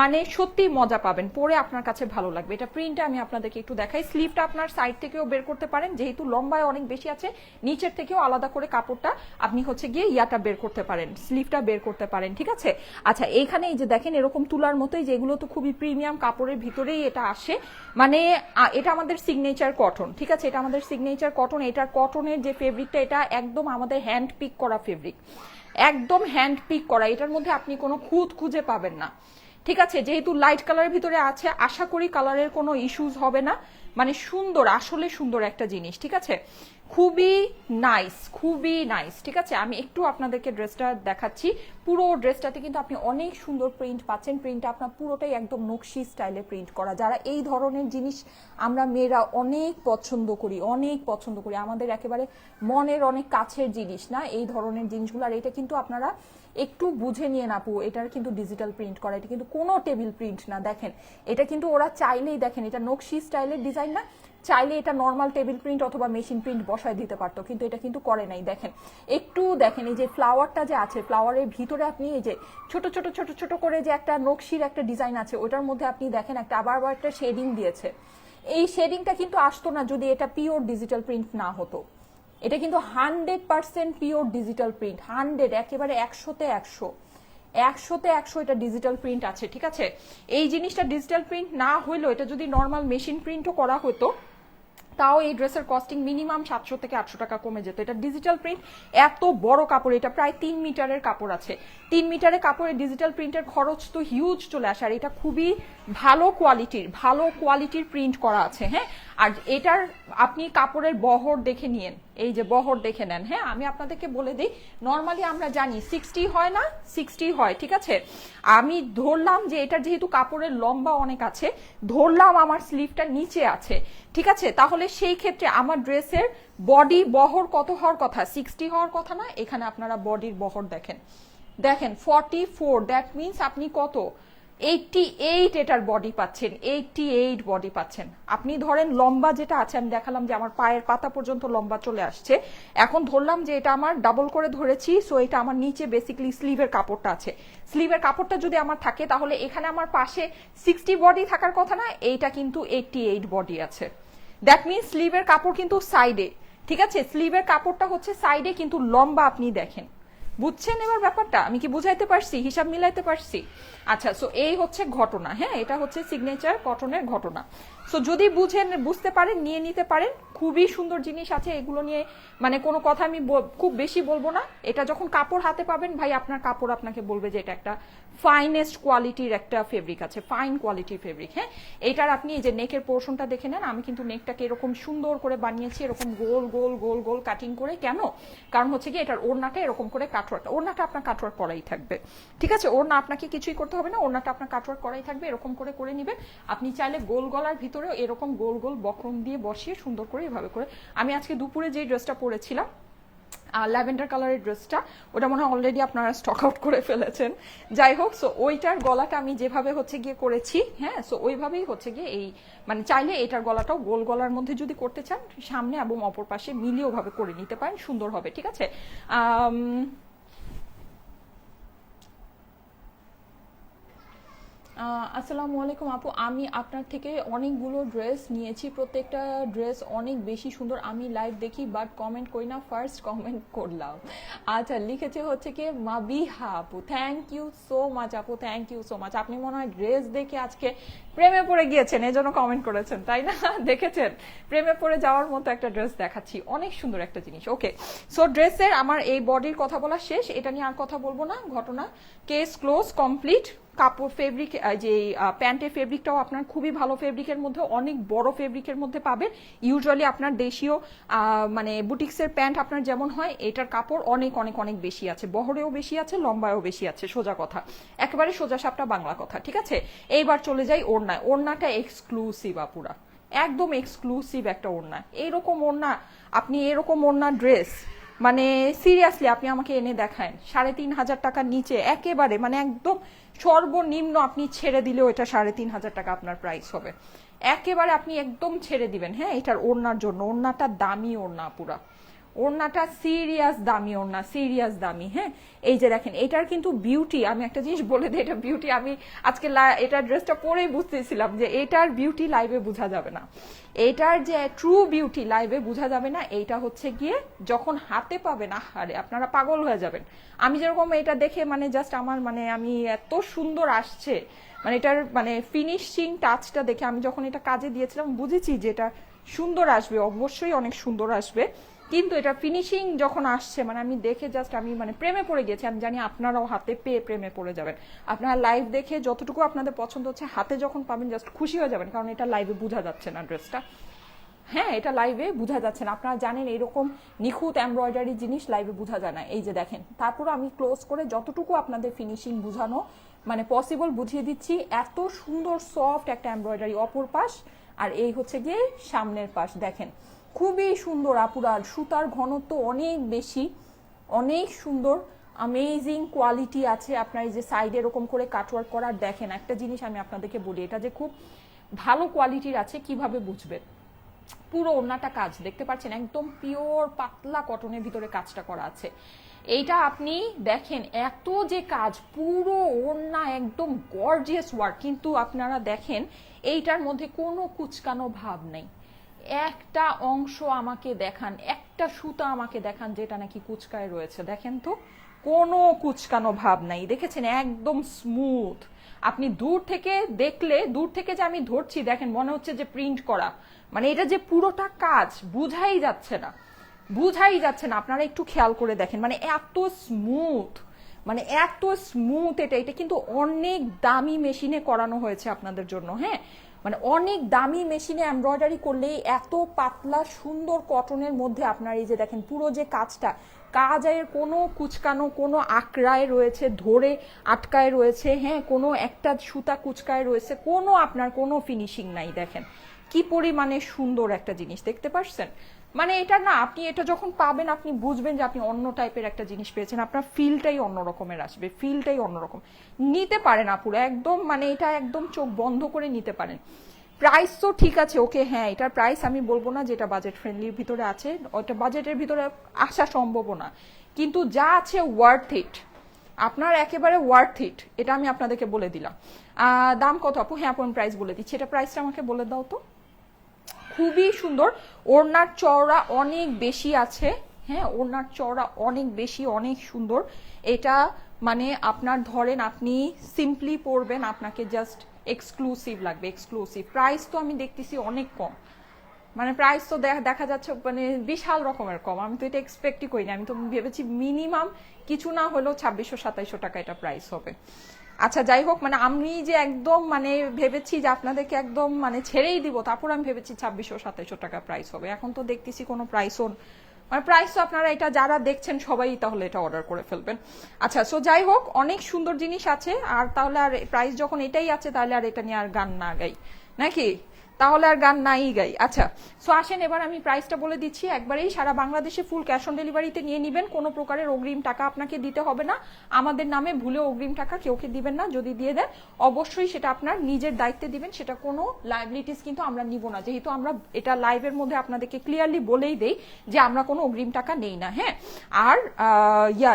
মানে সত্যি মজা পাবেন, পরে আপনার কাছে ভালো লাগবে। এটা প্রিন্টটা আমি আপনাদেরকে একটু দেখাই। স্লিভটা আপনার সাইড থেকেও বের করতে পারেন, যেহেতু লম্বায় অনেক বেশি আছে, নিচের থেকেও আলাদা করে কাপড়টা আপনি হচ্ছে গিয়ে ইয়াটা বের করতে পারেন, স্লিভটা বের করতে পারেন, ঠিক আছে? আচ্ছা, এইখানে এই যে দেখেন এরকম তুলার মতোই, যেগুলো তো খুবই প্রিমিয়াম কাপড়ের ভিতরেই এটা আসে। মানে এটা আমাদের সিগনেচার কটন, ঠিক আছে? এটা আমাদের সিগনেচার কটন। এটার কটনের যে ফেব্রিকটা, এটা একদম আমাদের হ্যান্ড পিক করা ফেব্রিক, একদম হ্যান্ড পিক করা। এটার মধ্যে আপনি কোনো খুঁত খুঁজে পাবেন না, ঠিক আছে? যেহেতু লাইট কালারের ভিতরে আছে, আশা করি কালারের কোনো ইস্যুজ হবে না। মানে সুন্দর, আসলে সুন্দর একটা জিনিস, ঠিক আছে? খুবই নাইস, খুবই নাইস, ঠিক আছে? আমি একটু আপনাদেরকে ড্রেসটা দেখাচ্ছি। পুরো ড্রেসটাতে কিন্তু আপনি অনেক সুন্দর প্রিন্ট পাচ্ছেন। প্রিন্টটা আপনার পুরোটাই একদম নকশি স্টাইলে প্রিন্ট করা। যারা এই ধরনের জিনিস আমরা মেয়েরা অনেক পছন্দ করি, অনেক পছন্দ করি, আমাদের একেবারে মনের অনেক কাছের জিনিস না এই ধরনের জিনিসগুলো। আর এটা কিন্তু আপনারা একটু বুঝে নিয়ে আপু, এটার কিন্তু ডিজিটাল প্রিন্ট করা, এটা কিন্তু কোনো টেবিল প্রিন্ট না। দেখেন, এটা কিন্তু ওরা চাইলেই, দেখেন এটা নকশি স্টাইলের ডিজাইন না, চাইলে এটা নর্মাল টেবিল প্রিন্ট অথবা মেশিন প্রিন্ট বসায় দিতে পারতো, কিন্তু এটা কিন্তু করে নাই। দেখেন একটু দেখেন এই যে ফ্লাওয়ারটা যে আছে, ফ্লাওয়ারের ভিতরে আপনি এই যে ছোট ছোট ছোট ছোট করে যে একটা নকশির একটা ডিজাইন আছে, ওটার মধ্যে আপনি দেখেন একটা আবার একটা শেডিং দিয়েছে। এই শেডিংটা কিন্তু আসতো না যদি এটা পিওর ডিজিটাল প্রিন্ট না হতো। এটা কিন্তু 100% পিওর ডিজিটাল প্রিন্ট, 100, একেবারে 100-তে 100, 100-তে 100 এটা ডিজিটাল প্রিন্ট আছে, ঠিক আছে। এই জিনিসটা ডিজিটাল প্রিন্ট না হইলেও এটা যদি নর্মাল মেশিন প্রিন্টও করা হতো, তাও এই ড্রেসের কস্টিং মিনিমাম 700 থেকে 800 টাকা কমে যেত। এটা ডিজিটাল প্রিন্ট, এত বড় কাপড়, এটা প্রায় 3 মিটারের কাপড় আছে। 3 মিটারের কাপড়ের ডিজিটাল প্রিন্টের খরচ তো হিউজ চলে আসে, আর এটা খুবই ভালো কোয়ালিটির প্রিন্ট করা আছে। হ্যাঁ, আর এটার আপনি কাপড়ের বহর দেখে নিয়েন, এই যে বহর দেখে নেন। হ্যাঁ, আমি আপনাদেরকে বলে দিই, নর্মালি আমরা জানি 60 হয় না, 60 হয়, ঠিক আছে। আমি ধরলাম যে এটার যেহেতু কাপড়ের লম্বা অনেক আছে, ধরলাম আমার স্লিভটা নিচে আছে, ঠিক আছে, তাহলে সেই ক্ষেত্রে আমার ড্রেসের বডি বহর কত হওয়ার কথা? 60 হওয়ার কথা না? এখানে আপনারা বডির বহর দেখেন, 44, দ্যাট মিনস আপনি কত 88 এটার বডি পাচ্ছেন, 88 বডি পাচ্ছেন। আপনি ধরেন লম্বা যেটা আছে, আমি দেখালাম যে আমার পায়ের পাতা পর্যন্ত লম্বা চলে আসছে। এখন ধরলাম যে এটা আমার ডাবল করে ধরেছি, সো এটা আমার নিচে বেসিক্যালি স্লিভের কাপড়টা আছে। স্লিভের কাপড়টা যদি আমার থাকে, তাহলে এখানে আমার পাশে 60 বডি থাকার কথা না, এইটা কিন্তু 88 বডি আছে। দ্যাট মিনস স্লিভের কাপড় কিন্তু সাইডে, ঠিক আছে, স্লিভের কাপড়টা হচ্ছে সাইডে, কিন্তু লম্বা আপনি দেখেন। বুঝছেন এবার ব্যাপারটা? আমি কি বুঝাইতে পারছি? হিসাব মিলাইতে পারছি? আচ্ছা, সো এই হচ্ছে ঘটনা। হ্যাঁ, এটা হচ্ছে সিগনেচার কটনের ঘটনা। সো যদি বুঝতে পারেন, নিয়ে নিতে পারেন। খুবই সুন্দর জিনিস আছে, এগুলো নিয়ে মানে কোনো কথা আমি খুব বেশি বলবো না। এটা যখন কাপড় হাতে পাবেন ভাই, আপনার কাপড় আপনাকে বলবে যে এটা একটা ফাইনেস্ট কোয়ালিটির একটা ফেব্রিক আছে, ফাইন কোয়ালিটির ফেব্রিক। হ্যাঁ, এইটার আপনি এই যে নেকের পোর্শনটা দেখে নেন, আমি কিন্তু নেকটাকে এরকম সুন্দর করে বানিয়েছি, এরকম গোল গোল গোল গোল কাটিং করে। কেন? কারণ হচ্ছে কি এটার ওড়নাটা এরকম করে কাটওয়ার্ক, ওড়নাটা আপনার কাটওয়ার্ক করাই থাকবে, ঠিক আছে। ওড়না আপনাকে কিছুই করতে হবে না, ওড়নাটা আপনার কাটওয়ার্ক করাই থাকবে, এরকম করে করে নেবেন। আপনি চাইলে গোল গলার ভিতরেও এরকম গোল গোল বক্রম দিয়ে বসিয়ে সুন্দর করে এভাবে করে। আমি আজকে দুপুরে যে ড্রেসটা পরেছিলাম, ল্যাভেন্ডার কালারের ড্রেসটা, ওটা মনে হয় অলরেডি আপনারা স্টক আউট করে ফেলেছেন। যাই হোক, সো ওইটার গলাটা আমি যেভাবে হচ্ছে গিয়ে করেছি, হ্যাঁ, সো ওইভাবেই হচ্ছে গিয়ে এই মানে চাইলে এটার গলাটাও গোল গলার মধ্যে যদি করতে চান, সামনে এবং অপর পাশে মিলিয়ে ওভাবে করে নিতে পারেন, সুন্দর হবে, ঠিক আছে। আসসালামু আলাইকুম আপু, আমি আপনার থেকে অনেকগুলো ড্রেস নিয়েছি, প্রত্যেকটা ড্রেস অনেক বেশি সুন্দর। আমি লাইভ দেখি বাট কমেন্ট করি না, ফার্স্ট কমেন্ট করলাম। আচ্ছা, লিখেছে হচ্ছে কি মাবিহা আপু, থ্যাংক ইউ সো মাচ আপু, থ্যাংক ইউ সো মাচ। আপনি মনে হয় ড্রেস দেখে আজকে প্রেমে পড়ে গিয়েছেন, এজন্য কমেন্ট করেছেন, তাই না? দেখেছেন, প্রেমে পড়ে যাওয়ার মতো একটা ড্রেস দেখাচ্ছি, অনেক সুন্দর একটা জিনিস। ওকে, সো ড্রেসের আমার এই বডির কথা বলা শেষ, এটা নিয়ে আর কথা বলবো না। ঘটনা কেস ক্লোজ, কমপ্লিট। কাপড় ফেব্রিক, যে প্যান্টের ফেব্রিকটাও আপনার খুবই ভালো ফেব্রিকের মধ্যে, অনেক বড় ফেব্রিকের মধ্যে পাবেন। ইউজুয়ালি আপনার দেশীয় মানে বুটিক্সের প্যান্ট আপনার যেমন হয়, এটার কাপড় অনেক অনেক অনেক বেশি আছে, বহরেও বেশি আছে, লম্বায়ও বেশি আছে, সোজা কথা, একেবারে সোজা সাপটা বাংলা কথা, ঠিক আছে। এইবার চলে যাই ওড়নায়। ওড়নাটা এক্সক্লুসিভ আপুরা, একদম এক্সক্লুসিভ একটা ওড়না। এইরকম ওড়না, আপনি এরকম ওড়না ড্রেস মানে সিরিয়াসলি আপনি আমাকে এনে দেখান 3,500 টাকার নিচে, একেবারে মানে একদম সর্বনিম্ন আপনি ছেড়ে দিলেও এটা 3,500 টাকা আপনার প্রাইস হবে, একেবারে আপনি একদম ছেড়ে দিবেন। হ্যাঁ, এটার ওড়নার জন্য, ওড়নাটা দামি ওড়না পুরা, ওড়নাটা সিরিয়াস দামি ওড়না, সিরিয়াস দামি। হ্যাঁ, এই যে দেখেন, এটার কিন্তু বিউটি, আমি একটা জিনিস বলে দিই, এটা বিউটি আমি আজকে এটার ড্রেসটা পরেই বুঝতেছিলাম যে এটার বিউটি লাইভে বোঝা যাবে না, এটার যে ট্রু বিউটি লাইভে বোঝা যাবে না। এইটা হচ্ছে গিয়ে যখন হাতে পাবে না, আরে আপনারা পাগল হয়ে যাবেন। আমি যেরকম এটা দেখে মানে জাস্ট আমার মানে আমি এত সুন্দর আসছে, মানে এটার মানে ফিনিশিং টাচটা দেখে আমি যখন এটা কাজে দিয়েছিলাম বুঝেছি যে এটা সুন্দর আসবে, অবশ্যই অনেক সুন্দর আসবে। কিন্তু এটা ফিনিশিং যখন আসছে মানে আমি দেখে জাস্ট আমি মানে প্রেমে পড়ে গেছি। আমি জানি আপনারাও হাতে পেয়ে প্রেমে পড়ে যাবেন। আপনারা লাইভ দেখে যতটুকু আপনাদের পছন্দ হচ্ছে, হাতে যখন পাবেন জাস্ট খুশি হয়ে যাবেন, কারণ এটা লাইভে বোঝা যাচ্ছে না ড্রেসটা। হ্যাঁ, এটা লাইভে বোঝা যাচ্ছে না, আপনারা জানেন এরকম নিখুঁত এমব্রয়ডারি জিনিস লাইভে বোঝা যায় না। এই যে দেখেন, তারপর আমি ক্লোজ করে যতটুকু আপনাদের ফিনিশিং বুঝানো মানে পসিবল বুঝিয়ে দিচ্ছি। এত সুন্দর সফট একটা এমব্রয়ডারি অপর পাশ, আর এই হচ্ছে গিয়ে সামনের পাশ। দেখেন খুবই সুন্দর আপুরা, সুতার ঘনত্ব অনেক বেশি, অনেক সুন্দর, অ্যামেজিং কোয়ালিটি আছে। আপনার এই যে সাইডে এরকম করে কাটওয়ার্ক করার, দেখেন একটা জিনিস আমি আপনাদেরকে বলি, এটা যে খুব ভালো কোয়ালিটির আছে কিভাবে বুঝবেন। পুরো ওড়নাটা কাজ দেখতে পাচ্ছেন, একদম পিওর পাতলা কটনের ভিতরে কাজটা করা আছে। এইটা আপনি দেখেন এত যে কাজ, পুরো ওড়না একদম গর্জিয়াস ওয়ার্ক, কিন্তু আপনারা দেখেন এইটার মধ্যে কোনো কুচকানো ভাব নেই। একটা অংশ আমাকে দেখান, একটা সুতা আমাকে দেখান যেটা নাকি কুচকায় রয়েছে, দেখেন তো কোনো কুচকানো ভাব নাই, দেখেছেন একদম স্মুথ। আপনি দূর থেকে দেখলে, দূর থেকে যে আমি ধরছি দেখেন মনে হচ্ছে যে প্রিন্ট করা, মানে এটা যে পুরোটা কাজ বুঝাই যাচ্ছে না, বুঝাই যাচ্ছে না। আপনারা একটু খেয়াল করে দেখেন, মানে এত স্মুথ, মানে এত স্মুথ। এটা কিন্তু অনেক দামি মেশিনে করানো হয়েছে আপনাদের জন্য, হ্যাঁ, মানে অনেক দামি মেশিনে এমব্রয়ডারি করলে এত পাতলা সুন্দর কটনের মধ্যে আপনার এই যে দেখেন পুরো যে কাজটা, কাজের কোনো কুচকানো, কোনো আকড়ায় রয়েছে, ধরে আটকায় রয়েছে, হ্যাঁ, কোনো একটা সুতা কুচকায় রয়েছে, কোনো আপনার কোনো ফিনিশিং নাই। দেখেন কি পরিমাণে সুন্দর একটা জিনিস, দেখতে পাচ্ছেন? মানে এটা না, আপনি এটা যখন পাবেন আপনি বুঝবেন যে আপনি অন্য টাইপের একটা জিনিস পেয়েছেন, আপনার ফিলটাই অন্য রকমের আসবে, ফিলটাই অন্যরকম। নিতে পারেন আপুরা একদম, মানে এটা একদম চোখ বন্ধ করে নিতে পারেন। প্রাইস তো ঠিক আছে, ওকে, হ্যাঁ, এটার প্রাইস আমি বলবো না যেটা বাজেট ফ্রেন্ডলির ভিতরে আছে, ওটা বাজেটের ভিতরে আসা সম্ভব না, কিন্তু যা আছে ওয়ার্থ ইট, আপনার একেবারে ওয়ার্থ ইট, এটা আমি আপনাদেরকে বলে দিলাম। দাম কত আপু? হ্যাঁ আপু প্রাইস বলে দিচ্ছি, এটা প্রাইসটা আমাকে বলে দাও তো। খুবই সুন্দর, ওড়নার চওড়া অনেক বেশি আছে, হ্যাঁ, ওড়নার চওড়া অনেক বেশি, অনেক সুন্দর। এটা মানে আপনার ধরেন আপনি সিম্পলি পরবেন, আপনাকে জাস্ট এক্সক্লুসিভ লাগবে, এক্সক্লুসিভ। প্রাইস তো আমি দেখতেছি অনেক কম, মানে প্রাইস তো দেখা যাচ্ছে মানে বিশাল রকমের কম, আমি তো এটা এক্সপেক্টই করিনি। আমি তো ভেবেছি মিনিমাম কিছু না হলেও 2600-2700 টাকা এটা প্রাইস হবে। আচ্ছা যাই হোক, মানে আমি যে একদম মানে ভেবেছি যে আপনাদেরকে একদম মানে ছেড়েই দিব, তারপর আমি ভেবেছি 2600-2700 টাকা প্রাইস হবে, এখন তো দেখতেছি কোনো প্রাইসও, মানে প্রাইস তো আপনারা এটা যারা দেখছেন সবাই তাহলে এটা অর্ডার করে ফেলবেন। আচ্ছা, সো যাই হোক, অনেক সুন্দর জিনিস আছে, আর তাহলে আর প্রাইস যখন এটাই আছে তাহলে আর এটা নিয়ে আর গান না গাই নাকি, তাহলে আর গান নাই গাই। আচ্ছা, সো আসেন এবার আমি প্রাইসটা বলে দিচ্ছি একবারেই। সারা বাংলাদেশে ফুল ক্যাশ অন ডেলিভারিতে নিয়ে নেবেন, কোনো প্রকারের অগ্রিম টাকা আপনাকে দিতে হবে না, আমাদের নামে ভুলে অগ্রিম টাকা কেউকে দিবেন না, যদি দিয়ে দেন অবশ্যই সেটা আপনার নিজের দায়িত্বে দিবেন, সেটা কোনো লাইবিলিটিস কিন্তু আমরা নিব না, যেহেতু আমরা এটা লাইভের মধ্যে আপনাদেরকে ক্লিয়ারলি বলেই দেই যে আমরা কোনো অগ্রিম টাকা নেই না, হ্যাঁ। আর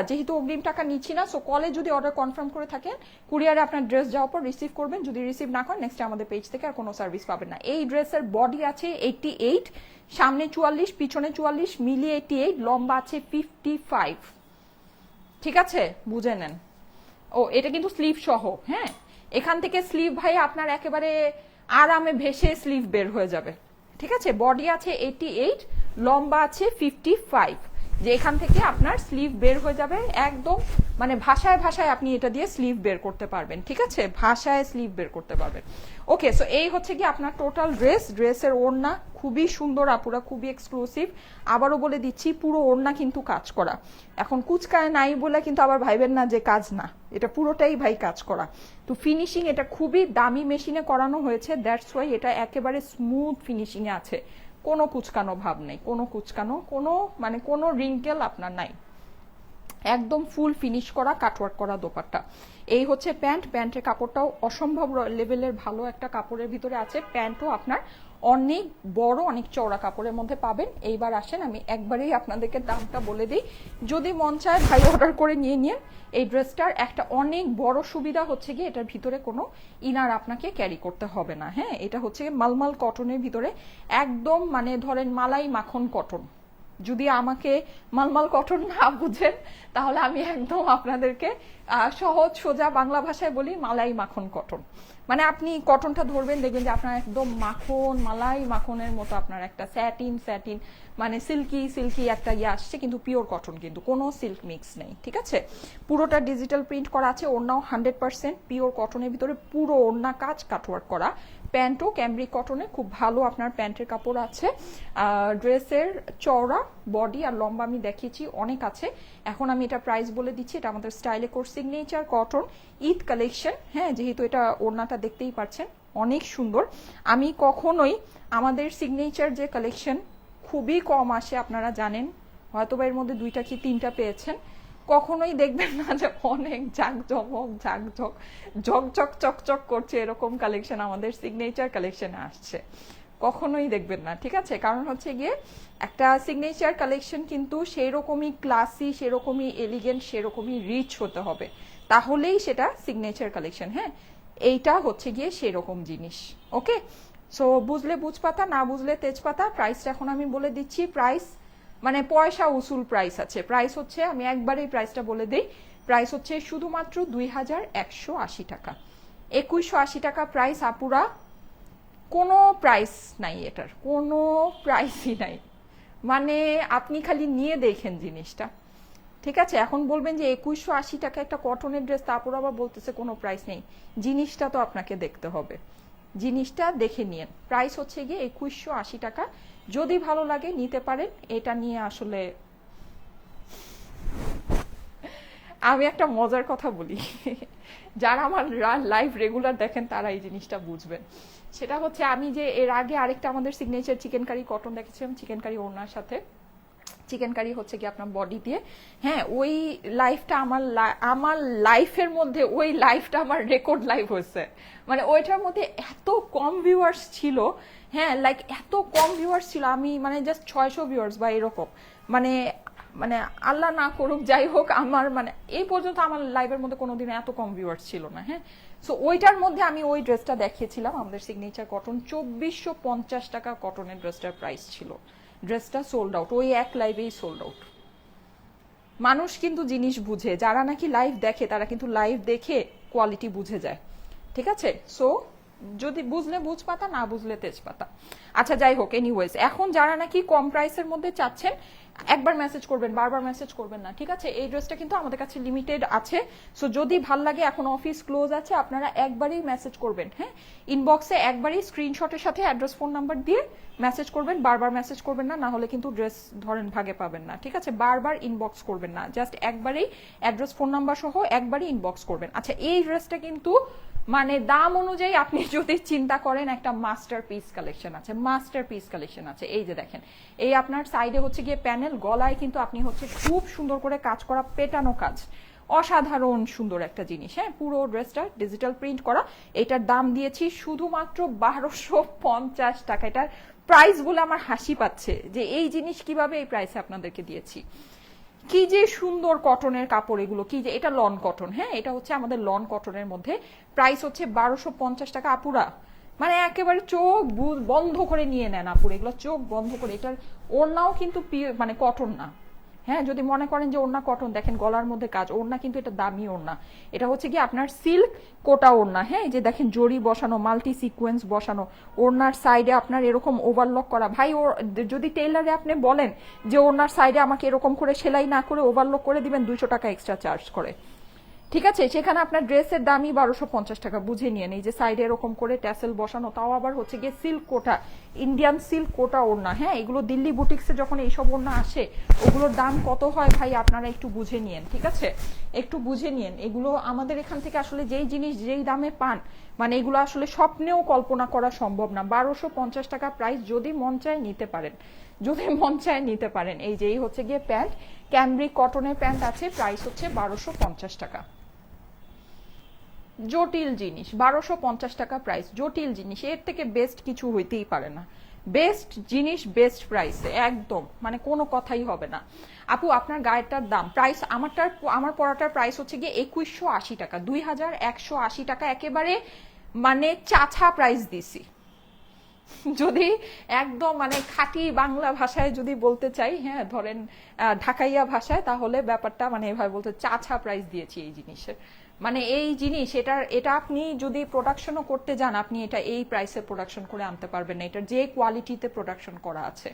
যেহেতু অগ্রিম টাকা নিচ্ছি না, সো কলে যদি অর্ডার কনফার্ম করে থাকেন কুরিয়ারে আপনার ড্রেস যাওয়ার পর রিসিভ করবেন, যদি রিসিভ না করেন নেক্সট আমাদের পেজ থেকে আর কোনো সার্ভিস পাবেন না। এই ড্রেসের বডি আছে 88, সামনে 44, পিছনে 44, মিলিয়ে 88, লম্বা আছে 55, ঠিক আছে, বুঝে নেন। ও এটা কিন্তু স্লিভ সহ, হ্যাঁ, এখান থেকে স্লিভ ভাই আপনার একেবারে আরামে ভেসে স্লিভ বের হয়ে যাবে, ঠিক আছে। বডি আছে 88, লম্বা আছে 55, যে এখান থেকে আপনার স্লিভ বের হয়ে যাবে একদম, মানে ভাষায় ভাষায় আপনি এটা দিয়ে স্লিভ বের করতে পারবেন, ঠিক আছে, ভাষায় স্লিভ বের করতে পারবেন। ওকে, সো এই হচ্ছে কি আপনার টোটাল ড্রেস। ড্রেসের ওড়না খুবই সুন্দর আপুরা, খুবই এক্সক্লুসিভ। আবারও বলে দিচ্ছি পুরো ওড়না কিন্তু কাজ করা, এখন কুচকায় নাই বলে কিন্তু আবার ভাইবেন না যে কাজ না, এটা পুরোটাই ভাই কাজ করা। তো ফিনিশিং এটা খুবই দামি মেশিনে করানো হয়েছে, দ্যাটস ওয়াই এটা একেবারে স্মুথ ফিনিশিং এ আছে, কোনো কুচকানো ভাব নেই, কোনো কুচকানো, কোনো মানে কোনো রিঙ্কেল আপনার নাই, একদম ফুল ফিনিশ করা কাটওয়ার্ক করা দোপাট্টা। এই হচ্ছে প্যান্ট, প্যান্টের কাপড়টাও অসম্ভব লেভেলের ভালো একটা কাপড়ের ভিতরে আছে, প্যান্টও আপনার অনেক বড় অনেক চওড়া কাপড়ের মধ্যে পাবেন। এইবার আসেন আমি একবারেই আপনাদেরকে দামটা বলে দিই, যদি মন চায় ভাই অর্ডার করে নিয়ে নিন। এই ড্রেসটার একটা অনেক বড় সুবিধা হচ্ছে গিয়ে এটার ভিতরে কোনো ইনার আপনাকে ক্যারি করতে হবে না, হ্যাঁ, এটা হচ্ছে মালমাল কটনের ভিতরে, একদম মানে ধরেন মালাই মাখন কটন। যদি আমাকে মালমাল কটন না বুঝেন তাহলে আমি একদম আপনাদেরকে সহজ সোজা বাংলা ভাষায় বলি মালাই মাখন কটন, মানে আপনি কটনটা ধরবেন দেখবেন যে আপনার একদম মাখন, মালাই মাখনের মতো আপনার একটা স্যাটিন স্যাটিন মানে সিল্কি সিল্কি একটা ইয়ে আসছে, কিন্তু পিওর কটন, কিন্তু কোনো সিল্ক মিক্স নেই, ঠিক আছে। পুরোটা ডিজিটাল প্রিন্ট করা আছে, ওড়নাও 100% পিওর কটনের ভিতরে, পুরো ওড়না কাজ কাটওয়ার্ক করা। প্যান্টও ক্যামব্রিক কটনে খুব ভালো আপনার প্যান্টের কাপড় আছে। ড্রেসের চওড়া বডি আর লম্বা আমি দেখিয়েছি অনেক আছে। এখন আমি এটা প্রাইস বলে দিচ্ছি, এটা আমাদের স্টাইলে core signature cotton Eid collection, হ্যাঁ, যেহেতু এটা ওড়নাটা দেখতেই পাচ্ছেন অনেক সুন্দর। আমি কখনোই আমাদের সিগনেচার যে কালেকশন খুবই কম আসে, আপনারা জানেন, হয়তো বা এর মধ্যে 2টা কি 3টা পেয়েছেন, কখনোই দেখবেন না যে অনেক ঝাঁকঝমক ঝাঁকঝক ঝকঝক চকচক করছে এরকম কালেকশন আমাদের সিগনেচার কালেকশনে আসছে। কখনোই দেখবেন না, ঠিক আছে? কারণ হচ্ছে গিয়ে একটা সিগনেচার কালেকশন কিন্তু সেরকমই ক্লাসি, সেরকমই এলিগেন্ট, সেরকমই রিচ হতে হবে, তাহলেই সেটা সিগনেচার কালেকশন। হ্যাঁ, এইটা হচ্ছে গিয়ে সেরকম জিনিস। ওকে, সো বুঝলে বুঝপাতা, না বুঝলে তেজপাতা। প্রাইসটা এখন আমি বলে দিচ্ছি। প্রাইস মানে পয়সা উসুল প্রাইস আছে। প্রাইস হচ্ছে, আমি একবারেই প্রাইসটা বলে দিই, প্রাইস হচ্ছে শুধুমাত্র 2180 টাকা। 2180 টাকা প্রাইস আপুরা, কোনো প্রাইস নাই, এটার কোনো প্রাইসই নাই। মানে আপনি খালি নিয়ে দেখেন জিনিসটা, ঠিক আছে? এখন বলবেন যে 2180 টাকা একটা কটনের ড্রেস, তারপর আবার বলতেছে কোনো প্রাইস নেই। জিনিসটা তো আপনাকে দেখতে হবে, জিনিসটা দেখে নিন। প্রাইস হচ্ছে গিয়ে 2180 টাকা। যদি ভালো লাগে নিতে পারেন। এটা নিয়ে আসলে আমি একটা মজার কথা বলি, যারা আমার লাইভ রেগুলার দেখেন তারা এই জিনিসটা বুঝবেন। সেটা হচ্ছে, আমি যে এর আগে আরেকটা আমাদের সিগনেচার চিকেন কারি কটন দেখেছিলাম, চিকেন কারি ওড়নার সাথে, চিকেন কারি হচ্ছে কি আপনার বডি দিয়ে। হ্যাঁ, ওই লাইফটা আমার লাইফের মধ্যে, ওই লাইফটা আমার রেকর্ড লাইভ হয়েছে। মানে ওইটার মধ্যে এত কম ভিউয়ার্স ছিল, হ্যাঁ লাইক এত কম ভিউয়ার্স ছিল, আমি মানে জাস্ট 600 ভিউয়ার্স বা এরকম, মানে মানে আল্লাহ না করুক, যাই হোক, আমার মানে এই পর্যন্ত আমার লাইভের মধ্যে কোনোদিন এত কম ভিউয়ার্স ছিল না। হ্যাঁ, সো ওইটার মধ্যে আমি ওই ড্রেসটা দেখিয়েছিলাম, আমাদের সিগনেচার কটন। 2450 টাকা কটনের ড্রেসটার প্রাইস ছিল। ড্রেসটা সোল্ড আউট, ওই এক লাইভেই সোল্ড আউট। মানুষ কিন্তু জিনিস বুঝে, যারা নাকি লাইভ দেখে তারা কিন্তু লাইভ দেখে কোয়ালিটি বুঝে যায়, ঠিক আছে? সো যদি বুঝলে বুঝপাতা, না বুঝলে তেজপাতা। আচ্ছা যাই হোক, এনিওয়েজ, এখন যারা নাকি কম প্রাইসের মধ্যে চাচ্ছেন, একবার মেসেজ করবেন, বারবার মেসেজ করবেন না, ঠিক আছে? এই ড্রেসটা কিন্তু আমাদের কাছে লিমিটেড আছে। সো যদি ভাল লাগে, এখন অফিস ক্লোজ আছে, আপনারা একবারই মেসেজ করবেন। হ্যাঁ, ইনবক্সে একবারই স্ক্রিনশটের সাথে অ্যাড্রেস, ফোন নাম্বার দিয়ে মেসেজ করবেন, বারবার মেসেজ করবেন না, না হলে কিন্তু ড্রেস ধরেন ভাগে পাবেন না, ঠিক আছে? বারবার ইনবক্স করবেন না, জাস্ট একবারই অ্যাড্রেস, ফোন নাম্বার সহ একবারই ইনবক্স করবেন। আচ্ছা, এই ড্রেসটা কিন্তু মানে দাম অনুযায়ী আপনি যদি চিন্তা করেন, একটা মাস্টার পিস কালেকশন আছে, মাস্টার পিস কালেকশন আছে। এই যে দেখেন, এই আপনার সাইডে হচ্ছে গিয়ে প্যানেল, গলায় কিন্তু আপনি হচ্ছে খুব সুন্দর করে কাজ করা, পেটানো কাজ, অসাধারণ সুন্দর একটা জিনিস। হ্যাঁ, পুরো ড্রেসটা ডিজিটাল প্রিন্ট করা। এটার দাম দিয়েছি শুধুমাত্র 1250 টাকা। এটার প্রাইস বলে আমার হাসি পাচ্ছে যে এই জিনিস কিভাবে এই প্রাইসে আপনাদেরকে দিয়েছি। কি যে সুন্দর কটনের কাপড় এগুলো, কি যে, এটা লন কটন। হ্যাঁ, এটা হচ্ছে আমাদের লন কটনের মধ্যে। প্রাইস হচ্ছে 1250 টাকা আপুরা। মানে একেবারে চোখ বন্ধ করে নিয়ে নেন আপুরা, এগুলো চোখ বন্ধ করে। এটার ওড়নাও কিন্তু মানে কটন না। হ্যাঁ, যদি মনে করেন যে ওড়না কটন, দেখেন গলার মধ্যে কাজ, ওড়না কিন্তু এটা দামি ওড়না। এটা হচ্ছে কি আপনার সিল্ক কোটা ওড়না। হ্যাঁ, এই যে দেখেন জরি বসানো, মাল্টি সিকোয়েন্স বসানো, ওড়নার সাইডে আপনার এরকম ওভারলক করা। ভাই, ও যদি টেইলারে আপনি বলেন যে ওড়নার সাইডে আমাকে এরকম করে সেলাই না করে ওভারলক করে দিবেন, 200 টাকা এক্সট্রা চার্জ করে, ঠিক আছে? সেখানে আপনার ড্রেসের দামই 1250 টাকা। বুঝে নিয়ে এই যে সাইডে এরকম করে ট্যাসেল বসানো, তাও আবার হচ্ছে গিয়ে সিল্ক কোটা, ইন্ডিয়ান সিল্ক কোটা ওড়না। হ্যাঁ, এগুলো দিল্লি বুটিক্সে যখন এইসব ওড়না আসে, ওগুলোর দাম কত হয় ভাই আপনারা একটু বুঝে নিয়েন, ঠিক আছে? একটু বুঝে নিয়েন। এগুলো আমাদের এখান থেকে আসলে যেই জিনিস যেই দামে পান, মানে এগুলো আসলে স্বপ্নেও কল্পনা করা সম্ভব না। 1250 টাকা প্রাইস, যদি মন চায় নিতে পারেন, যদি মন চায় নিতে পারেন। এই যে এই হচ্ছে গিয়ে প্যান্ট, ক্যামব্রিক কটনের প্যান্ট আছে, প্রাইস হচ্ছে 1250 টাকা। জটিল জিনিস, 1250 টাকা প্রাইস, জটিল জিনিস, এর থেকে বেস্ট কিছু হইতেই পারে না। বেস্ট জিনিস বেস্ট প্রাইসে, একদম মানে কোনো কথাই হবে না। আপু, আপনার গায়েরটার দাম, প্রাইস, আমার পড়াটার প্রাইস হচ্ছে গিয়ে 2180 টাকা, 2180 টাকা। একেবারে মানে চাছা প্রাইস দিছি। যদি একদম মানে খাঁটি বাংলা ভাষায় যদি বলতে চাই, হ্যাঁ ধরেন ঢাকাইয়া ভাষায়, তাহলে ব্যাপারটা মানে এভাবে বলতে, চাছা প্রাইস দিয়েছি এই জিনিসের। মানে এই জিনিস, এটা আপনি যদি প্রোডাকশনও করতে যান, আপনি এটা এই প্রাইসে প্রোডাকশন করে আনতে পারবেন না। এটার যে কোয়ালিটিতে প্রোডাকশন করা আছে,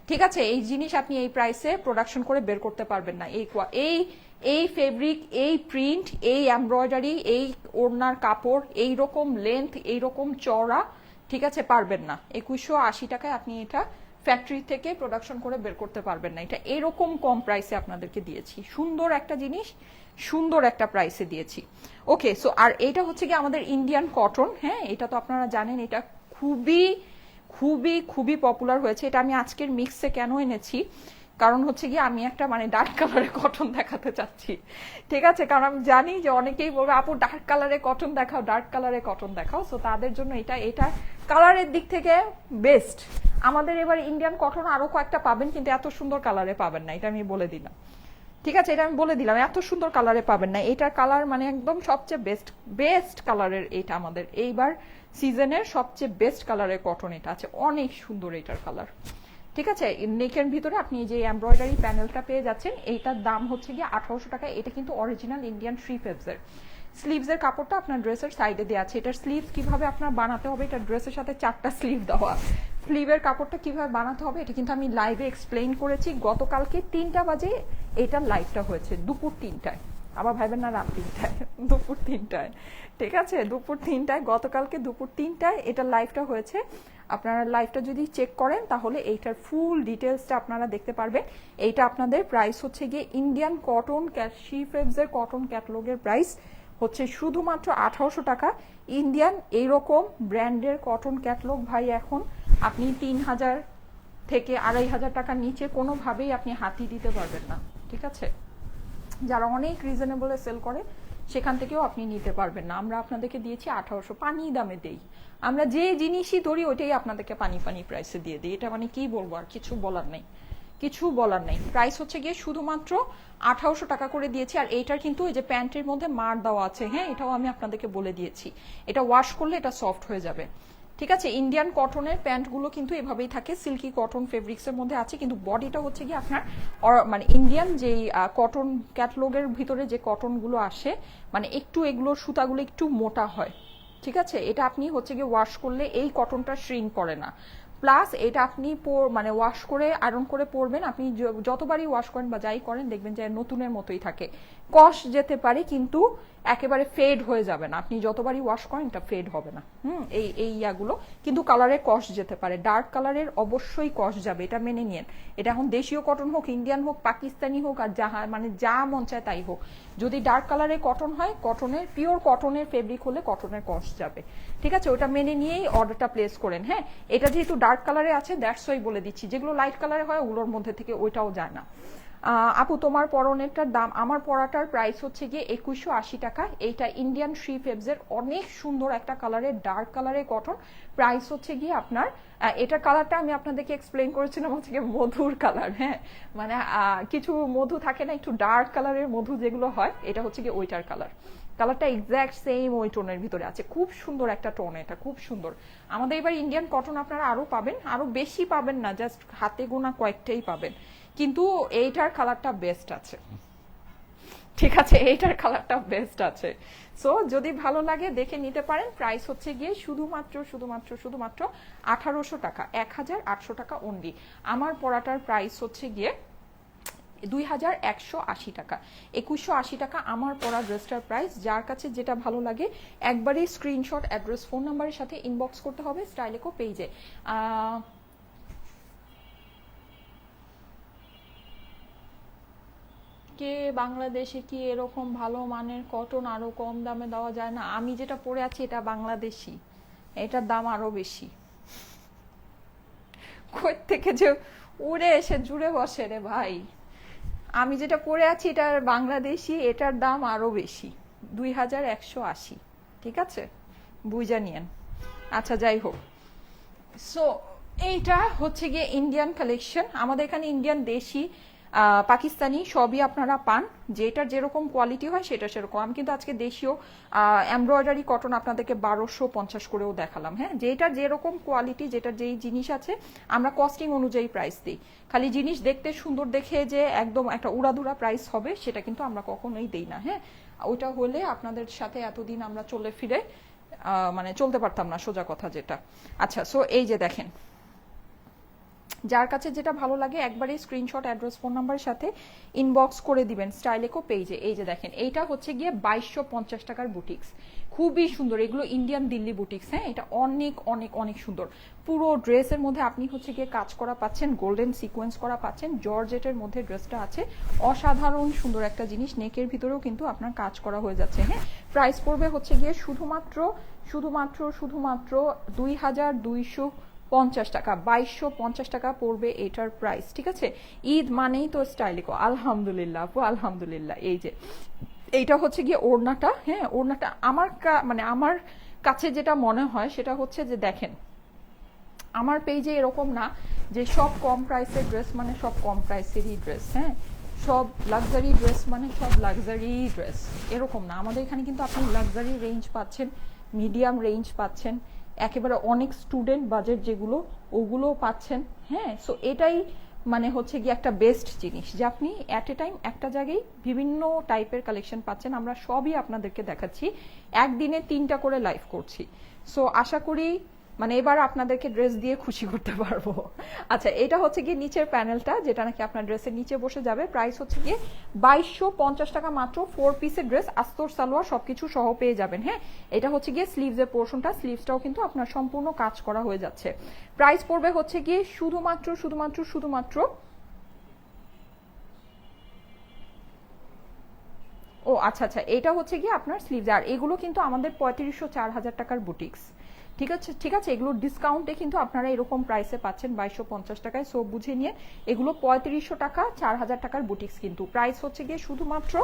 ঠিক আছে, এই জিনিস আপনি এই প্রাইসে প্রোডাকশন করে বের করতে পারবেন না। এই ফেব্রিক, এই প্রিন্ট, এই এমব্রয়ডারি, এই ওড়নার কাপড়, এই রকম লেন্থ, এই রকম চওড়া, ঠিক আছে, পারবেন না। 2180 টাকায় আপনি এটা ফ্যাক্টরি থেকে প্রোডাকশন করে বের করতে পারবেন না। এটা এরকম কম প্রাইসে আপনাদেরকে দিয়েছি, সুন্দর একটা জিনিস, সুন্দর একটা প্রাইসে দিয়েছি। ওকে, সো আর এটা হচ্ছে কি আমাদের ইন্ডিয়ান কটন। হ্যাঁ, এটা তো আপনারা জানেন, এটা খুবই খুবই খুবই পপুলার হয়েছে। এটা আমি আজকের মিক্সে কেন এনেছি, কারণ হচ্ছে কি আমি একটা মানে ডার্ক কালারে কটন দেখাতে চাচ্ছি, ঠিক আছে? কারণ আমি জানি যে অনেকেই বলবে আপু ডার্ক কালারে কটন দেখাও, ডার্ক কালারে কটন দেখাও। সো তাদের জন্য এটা কালারের দিক থেকে বেস্ট। আমাদের এবার ইন্ডিয়ান কটন আরো কয়েকটা পাবেন, কিন্তু এত সুন্দর কালারে পাবেন না, এটা আমি বলে দিলাম। ঠিক আছে, এটা আমি বলে দিলাম, এত সুন্দর কালারে পাবেন না। এটার কালার মানে একদম সবচেয়ে বেস্ট কালারের, এটা আমাদের এইবার সিজনের সবচেয়ে বেস্ট কালারের কটন এটা আছে, অনেক সুন্দর এটার কালার। ঠিক আছে, নেকের ভিতরে আপনি যে এমব্রয়ডারি প্যানেলটা পেয়ে যাচ্ছেন, এইটার দাম হচ্ছে গিয়ে 1800 টাকা। এটা কিন্তু অরিজিনাল ইন্ডিয়ান থ্রি ফেবসের। স্লিভসের কাপড়টা আপনার ড্রেসের সাইডে দেওয়া আছে। এটার স্লিভস কিভাবে আপনার বানাতে হবে, এটা ড্রেসের সাথে 4টা স্লিভ দেওয়া। স্লিভের কাপড়টা কিভাবে বানাতে হবে এটা কিন্তু আমি লাইভে এক্সপ্লেইন করেছি। গতকালকে 3টা বাজে এটার লাইভটা হয়েছে, দুপুর 3টায়। আবার ভাইবেন না রাত 3টায়, দুপুর 3টায়। ঠিক আছে, দুপুর 3টায়, গতকালকে দুপুর 3টায় এটার লাইভটা হয়েছে। আপনারা লাইভটা যদি চেক করেন তাহলে এইটার ফুল ডিটেলসটা আপনারা দেখতে পারবেন। এইটা আপনাদের প্রাইস হচ্ছে গিয়ে ইন্ডিয়ান কটন থ্রি ফেবসের কটন ক্যাটালগের প্রাইস হচ্ছে শুধুমাত্র 1800 টাকা। ইন্ডিয়ান এইরকম ব্র্যান্ডের কটন ক্যাটালগ ভাই এখন আপনি 3000 থেকে 2500 টাকার নিচে কোনোভাবেই আপনি হাতি দিতে পারবেন না। ঠিক আছে, যারা অনেক রিজনেবলে সেল করে সেখান থেকেও আপনি নিতে পারবেন না। আমরা আপনাদেরকে দিয়েছি 1800, পানি দামে দেই আমরা, যে জিনিসই ধরি ওইটাই আপনাদেরকে পানি প্রাইসে দিয়ে দিই। এটা মানে কি বলবো, আর কিছু বলার নেই, কিছু বলার নেই। প্রাইস হচ্ছে গিয়ে শুধুমাত্র 1800 টাকা করে দিয়েছি। আর এইটার কিন্তু এই যে প্যান্টের মধ্যে মার দেওয়া আছে, হ্যাঁ, এটাও আমি আপনাদেরকে বলে দিয়েছি। এটা ওয়াশ করলে এটা সফট হয়ে যাবে। ঠিক আছে, ইন্ডিয়ান কটনের প্যান্টগুলো কিন্তু এভাবেই থাকে, সিল্কি কটন ফেব্রিক্সের মধ্যে আছে, কিন্তু বডিটা হচ্ছে কি আপনার মানে ইন্ডিয়ান যেই কটন ক্যাটালগের ভিতরে যে কটনগুলো আসে, মানে একটু এগুলোর সুতাগুলো একটু মোটা হয়। ঠিক আছে, এটা আপনি হচ্ছে গিয়ে ওয়াশ করলে এই কটনটা শ্রিঙ্ক করে না। প্লাস এটা আপনি মানে ওয়াশ করে আয়রন করে পরবেন, আপনি যতবারই ওয়াশ করেন বা যাই করেন দেখবেন যে নতুনের মতোই থাকে। কষ যেতে পারে কিন্তু একেবারে ফেড হয়ে যাবে না, আপনি যতবারই ওয়াশ করেন এটা ফেড হবে না। এই ইয়াগুলো কিন্তু কালারের কষ যেতে পারে, ডার্ক কালারের অবশ্যই কষ যাবে, এটা মেনে নিন। এটা এখন দেশীয় কটন হোক, ইন্ডিয়ান হোক, পাকিস্তানি হোক, আর মানে যা মন চায় তাই হোক, যদি ডার্ক কালারের কটন হয়, কটনের পিওর কটনের ফেব্রিক হলে কটনের কষ যাবে। ঠিক আছে, ওটা মেনে নিয়েই অর্ডারটা প্লেস করেন। হ্যাঁ, এটা যেহেতু ডার্ক কালারে আছে দ্যাটস ওয়াই বলে দিচ্ছি, যেগুলো লাইট কালারে হয় ওগুলোর মধ্যে থেকে ওইটাও যায় না। আপু তোমার পরনেরটার দাম, আমার পরাটার প্রাইস হচ্ছে গিয়ে 2180 টাকা। এইটা ইন্ডিয়ান থ্রি ফেবসের অনেক সুন্দর একটা কালারের ডার্ক কালারের কটন, প্রাইস হচ্ছে গিয়ে আপনার এটার কালারটা আমি আপনাদেরকে এক্সপ্লেন করেছিলাম হচ্ছে গিয়ে মধুর কালার। হ্যাঁ, মানে কিছু মধু থাকে না একটু ডার্ক কালারের মধু যেগুলো হয়, এটা হচ্ছে গিয়ে ওইটার কালার। কালারটা এক্স্যাক্ট সেম ওই টোনের ভিতরে আছে, খুব সুন্দর একটা টোন, এটা খুব সুন্দর। আমাদের এবার ইন্ডিয়ান কটন আপনারা আরো পাবেন, আরো বেশি পাবেন না, জাস্ট হাতে গোনা কয়েকটাই পাবেন, কিন্তু এইটার কালারটা বেস্ট আছে। ঠিক আছে, এইটার কালারটা বেস্ট আছে। সো যদি ভালো লাগে দেখে নিতে পারেন। প্রাইস হচ্ছে গিয়ে শুধুমাত্র 1800 টাকা, 1800 টাকা অনলি। আমার পরাটার প্রাইস হচ্ছে গিয়ে 2180 টাকা, 2180 টাকা আমার পরা ড্রেসটার প্রাইস। যার কাছে যেটা ভালো লাগে একবারই স্ক্রিনশট, অ্যাড্রেস, ফোন নাম্বারের সাথে ইনবক্স করতে হবে স্টাইলেকো পেজে। কে বাংলাদেশে কি এরকম ভালো মানের কটন আরো কম দামে দেওয়া যায় না? আমি যেটা পরে আছি এটা বাংলাদেশি, এটার দাম আরো বেশি। কই থেকে যে উড়ে এসে জুড়ে বসে রে ভাই। আমি যেটা পরে আছি এটা বাংলাদেশি, এটার দাম আরো বেশি, 2180। ঠিক আছে, বুঝা নিয়েন। আচ্ছা যাই হোক, সো এইটা হচ্ছে গিয়ে ইন্ডিয়ান কালেকশন। আমাদের এখানে ইন্ডিয়ান, দেশি, পাকিস্তানি সবই আপনারা পান, যেটার যেরকম কোয়ালিটি হয় সেটা সেরকম। আমি কিন্তু আজকে দেশীয় এমব্রয়ডারি কটন আপনাদেরকে 1250 করেও দেখালাম। হ্যাঁ, যেটার যেরকম কোয়ালিটি, যেটার যেই জিনিস আছে আমরা কস্টিং অনুযায়ী প্রাইস দিই। খালি জিনিস দেখতে সুন্দর দেখে যে একদম একটা উড়াধুরা প্রাইস হবে সেটা কিন্তু আমরা কখনোই দিই না। হ্যাঁ, ওইটা হলে আপনাদের সাথে এতদিন আমরা চলে ফিরে মানে চলতে পারতাম না, সোজা কথা যেটা। আচ্ছা, সো এই যে দেখেন, যার কাছে যেটা ভালো লাগে একবারে স্ক্রিনশট, অ্যাড্রেস, ফোন নাম্বারের সাথে ইনবক্স করে দিবেন স্টাইলেকো পেজে। এই যে দেখেন, এইটা হচ্ছে গিয়ে 2250 টাকার বুটিক্স, খুবই সুন্দর। এগুলো ইন্ডিয়ান দিল্লি বুটিক্স। হ্যাঁ, এটা অনেক অনেক অনেক সুন্দর। পুরো ড্রেসের মধ্যে আপনি হচ্ছে গিয়ে কাজ করা পাচ্ছেন, গোল্ডেন সিকোয়েন্স করা পাচ্ছেন, জর্জেটের মধ্যে ড্রেসটা আছে, অসাধারণ সুন্দর একটা জিনিস। নেকের ভিতরেও কিন্তু আপনার কাজ করা হয়ে যাচ্ছে। হ্যাঁ, প্রাইস পড়বে হচ্ছে গিয়ে শুধুমাত্র 2250 টাকা, 2250 টাকা পড়বে এটার প্রাইস। ঠিক আছে, ঈদ মানেই তো স্টাইলিকো, আলহামদুলিল্লাহ আপু, আলহামদুলিল্লাহ। এই যে এইটা হচ্ছে গিয়ে ওড়নাটা। হ্যাঁ, ওড়নাটা আমার মানে আমার কাছে যেটা মনে হয় সেটা হচ্ছে যে দেখেন, আমার পেজে এরকম না যে সব কম প্রাইসের ড্রেস মানে সব কম প্রাইসেরই ড্রেস, হ্যাঁ, সব লাক্সারি ড্রেস মানে সব লাক্সারি ড্রেস, এরকম না। আমাদের এখানে কিন্তু আপনি লাক্সারি রেঞ্জ পাচ্ছেন, মিডিয়াম রেঞ্জ পাচ্ছেন, একেবারে অনেক স্টুডেন্ট বাজেট যেগুলো ওগুলোও পাচ্ছেন, হ্যাঁ। সো এটাই মানে হচ্ছে গিয়ে একটা বেস্ট জিনিস যে আপনি অ্যাট এ টাইম একটা জায়গায় বিভিন্ন টাইপের কালেকশন পাচ্ছেন। আমরা সবই আপনাদেরকে দেখাচ্ছি, একদিনে 3টা করে লাইভ করছি। সো আশা করি মানে এবার আপনাদেরকে ড্রেস দিয়ে খুশি করতে পারবো। আচ্ছা, এটা হচ্ছে গিয়ে নিচের প্যানেলটা, যেটা নাকি আপনার ড্রেসের নিচে বসে যাবে। প্রাইস হচ্ছে গিয়ে 2250 টাকা মাত্র। 4 পিসের ড্রেস, আস্তর সালোয়ার সবকিছু সহ পেয়ে যাবেন, হ্যাঁ। এটা হচ্ছে গিয়ে স্লিভসের পোর্শনটা, স্লিভসটাও কিন্তু আপনার সম্পূর্ণ কাজ করা হয়ে যাচ্ছে। প্রাইস পড়বে হচ্ছে গিয়ে শুধুমাত্র ও আচ্ছা আচ্ছা, এটা হচ্ছে গিয়ে আপনার স্লিভস। আর এগুলো কিন্তু আমাদের 3500-4000 টাকার বুটিক্স, ঠিক আছে ঠিক আছে। এগুলো ডিসকাউন্টে কিন্তু আপনারা এরকম প্রাইসে পাচ্ছেন 2250 টাকায়। সো বুঝে নিয়ে এগুলো 3500 টাকা, 4000 টাকার বুটিক্স কিন্তু। প্রাইস হচ্ছে গিয়ে শুধুমাত্র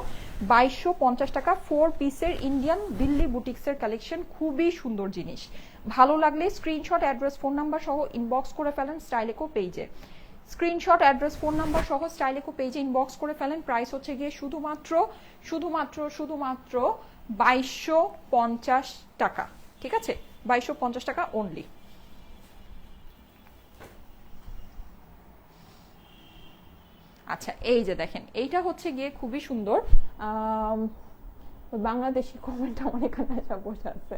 2250 টাকা। 4 পিসের ইন্ডিয়ান দিল্লি বুটিক্সের কালেকশন, খুবই সুন্দর জিনিস। ভালো লাগলে স্ক্রিনশট, অ্যাড্রেস, ফোন নাম্বার সহ ইনবক্স করে ফেলেন স্টাইলেকো পেজে। স্ক্রিনশট, অ্যাড্রেস, ফোন নাম্বার সহ স্টাইলেকো পেজে ইনবক্স করে ফেলেন। প্রাইস হচ্ছে গিয়ে শুধুমাত্র 2250 টাকা, ঠিক আছে, 2250 টাকা অনলি। আচ্ছা, এই যে দেখেন, এইটা হচ্ছে গিয়ে খুবই সুন্দর। বাংলাদেশি কমেন্ট আমার এখানে এসে বসে আছে।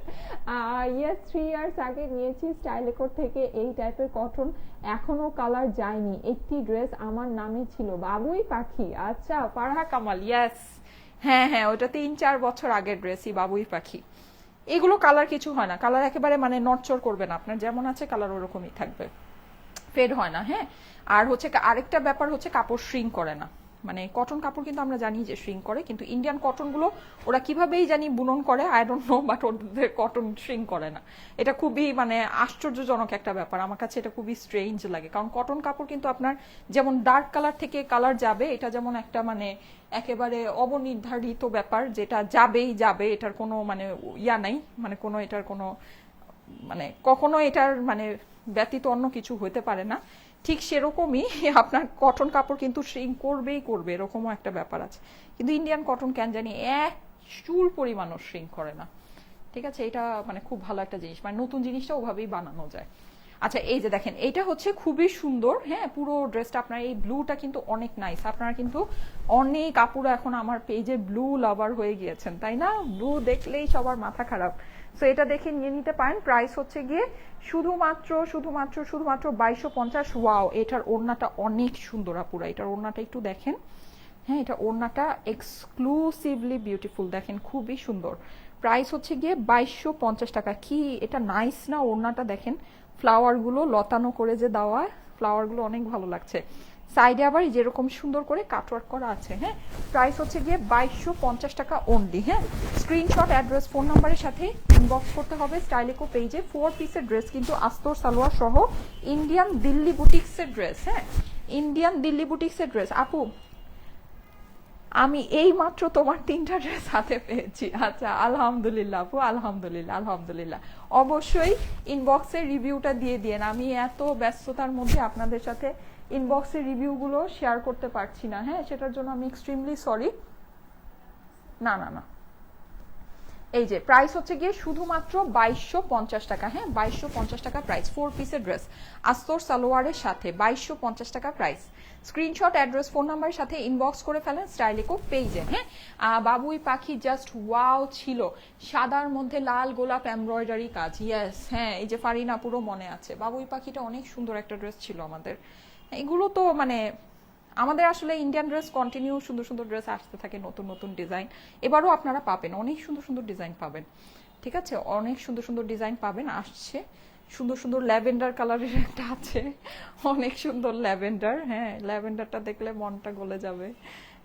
ইয়েস, 3 ইয়ার্স আগে নিয়েছি স্টাইলেকোর থেকে এই টাইপের কটন, এখনো কালার যায়নি। একটি ড্রেস আমার নামে ছিল, বাবুই পাখি। আচ্ছা, ফারহা কামাল, ইয়েস, হ্যাঁ হ্যাঁ, ওটা 3-4 বছর আগের ড্রেসই, বাবুই পাখি। এগুলো কালার কিছু হয় না, কালার একেবারে মানে নড়চড় করবে না, আপনার যেমন আছে কালার ওরকমই থাকবে, ফেড হয় না, হ্যাঁ। আর হচ্ছে আরেকটা ব্যাপার হচ্ছে কাপড় শ্রিঙ্ক করে না। মানে কটন কাপড় কিন্তু আমরা জানি যে শ্রিঙ্ক করে, কিন্তু ইন্ডিয়ান কটনগুলো ওরা কিভাবেই জানি বুনন করে, আই ডোন্ট নো, বাট ওদের কটন শ্রিঙ্ক করে না। এটা খুবই মানে আশ্চর্যজনক একটা ব্যাপার, আমার কাছে এটা খুবই স্ট্রেঞ্জ লাগে। কারণ কটন কাপড় কিন্তু আপনার যেমন ডার্ক কালার থেকে কালার যাবে, এটা যেমন একটা মানে একেবারে অবনির্ধারিত ব্যাপার, যেটা যাবেই যাবে, এটার কোনো মানে ইয়া নাই, মানে কোনো এটার কোনো মানে কখনো এটার মানে ব্যতীত অন্য কিছু হতে পারে না। ঠিক সেরকমই আপনার কটন কাপড় কিন্তু শ্রিঙ্ক করবেই করবে, এরকমও একটা ব্যাপার আছে। কিন্তু ইন্ডিয়ান কটন কেন জানি এক চুল পরিমাণও শ্রিঙ্ক করে না, ঠিক আছে। এটা মানে খুব ভালো একটা জিনিস, মানে নতুন জিনিসটা ওভাবেই বানানো যায়। আচ্ছা, এই যে দেখেন, এটা হচ্ছে খুবই সুন্দর, হ্যাঁ। পুরো ড্রেসটা আপনার এই ব্লুটা কিন্তু অনেক নাইস। আপনারা কিন্তু অনেক আপুরা এখন আমার পেজে ব্লু লাভার হয়ে গিয়েছেন, তাই না? ব্লু দেখলেই সবার মাথা খারাপ। সো এটা দেখে নিয়ে নিতে পারেন। প্রাইস হচ্ছে গিয়ে শুধুমাত্র 2250। ওয়াও, এটার ওড়নাটা অনেক সুন্দর আপুরা, এটার ওড়নাটা একটু দেখেন, হ্যাঁ। এটা ওড়নাটা এক্সক্লুসিভলি বিউটিফুল, দেখেন খুবই সুন্দর। প্রাইস হচ্ছে গিয়ে 2250 টাকা। কি এটা নাইস না? ওড়নাটা দেখেন, ফ্লাওয়ারগুলো লতানো করে যে দেওয়া, ফ্লাওয়ারগুলো অনেক ভালো লাগছে। সাইডে আবার যেরকম সুন্দর করে কাটওয়ার্ক করা আছে, হ্যাঁ। প্রাইস হচ্ছে গিয়ে 2250 টাকা অনলি, হ্যাঁ। স্ক্রিনশট, অ্যাড্রেস, ফোন নাম্বারের সাথে ইনবক্স করতে হবে স্টাইলেকো পেজে। 4 পিসের ড্রেস কিন্তু আস্তর সালোয়ার সহ, ইন্ডিয়ান দিল্লি বুটিক্সের ড্রেস, হ্যাঁ, ইন্ডিয়ান দিল্লি বুটিক্সের ড্রেস। আপু, আমি এই মাত্র তোমার 3টা ড্রেস হাতে পেয়েছি। আচ্ছা, আলহামদুলিল্লাহ আপু, আলহামদুলিল্লাহ আলহামদুলিল্লাহ। অবশ্যই ইনবক্সের রিভিউটা দিয়ে দিন। আমি এত ব্যস্ততার মধ্যে আপনাদের সাথে ইনবক্সের রিভিউগুলো শেয়ার করতে পারছি না, হ্যাঁ, সেটার জন্য আমি এক্সট্রিমলি সরি। না না না, এই যে প্রাইস হচ্ছে গিয়ে শুধুমাত্র 2250 টাকা, হ্যাঁ, 2250 টাকা প্রাইস। 4 পিসের ড্রেস আস্তর সালোয়ারের সাথে 2250 টাকা প্রাইস। স্ক্রিনশট, অ্যাড্রেস, ফোন নাম্বারের সাথে ইনবক্স করে ফেলেন স্টাইলেকো পেজে, হ্যাঁ। বাবুই পাখি জাস্ট ওয়াও ছিল, সাদার মধ্যে লাল গোলাপ এমব্রয়ডারি কাজ, ইয়েস, হ্যাঁ। এই যে ফারিনা পুরো মনে আছে, বাবুই পাখিটা অনেক সুন্দর একটা ড্রেস ছিল আমাদের। এগুলো তো মানে আমাদের আসলে ইন্ডিয়ান ড্রেস কন্টিনিউ সুন্দর সুন্দর ড্রেস আসতে থাকে, নতুন নতুন ডিজাইন। এবারও আপনারা পাবেন, অনেক সুন্দর সুন্দর ডিজাইন পাবেন, ঠিক আছে, অনেক সুন্দর সুন্দর ডিজাইন পাবেন, আসছে। সুন্দর সুন্দর ল্যাভেন্ডার কালারের একটা আছে, অনেক সুন্দর ল্যাভেন্ডার, হ্যাঁ, ল্যাভেন্ডারটা দেখলে মনটা গলে যাবে।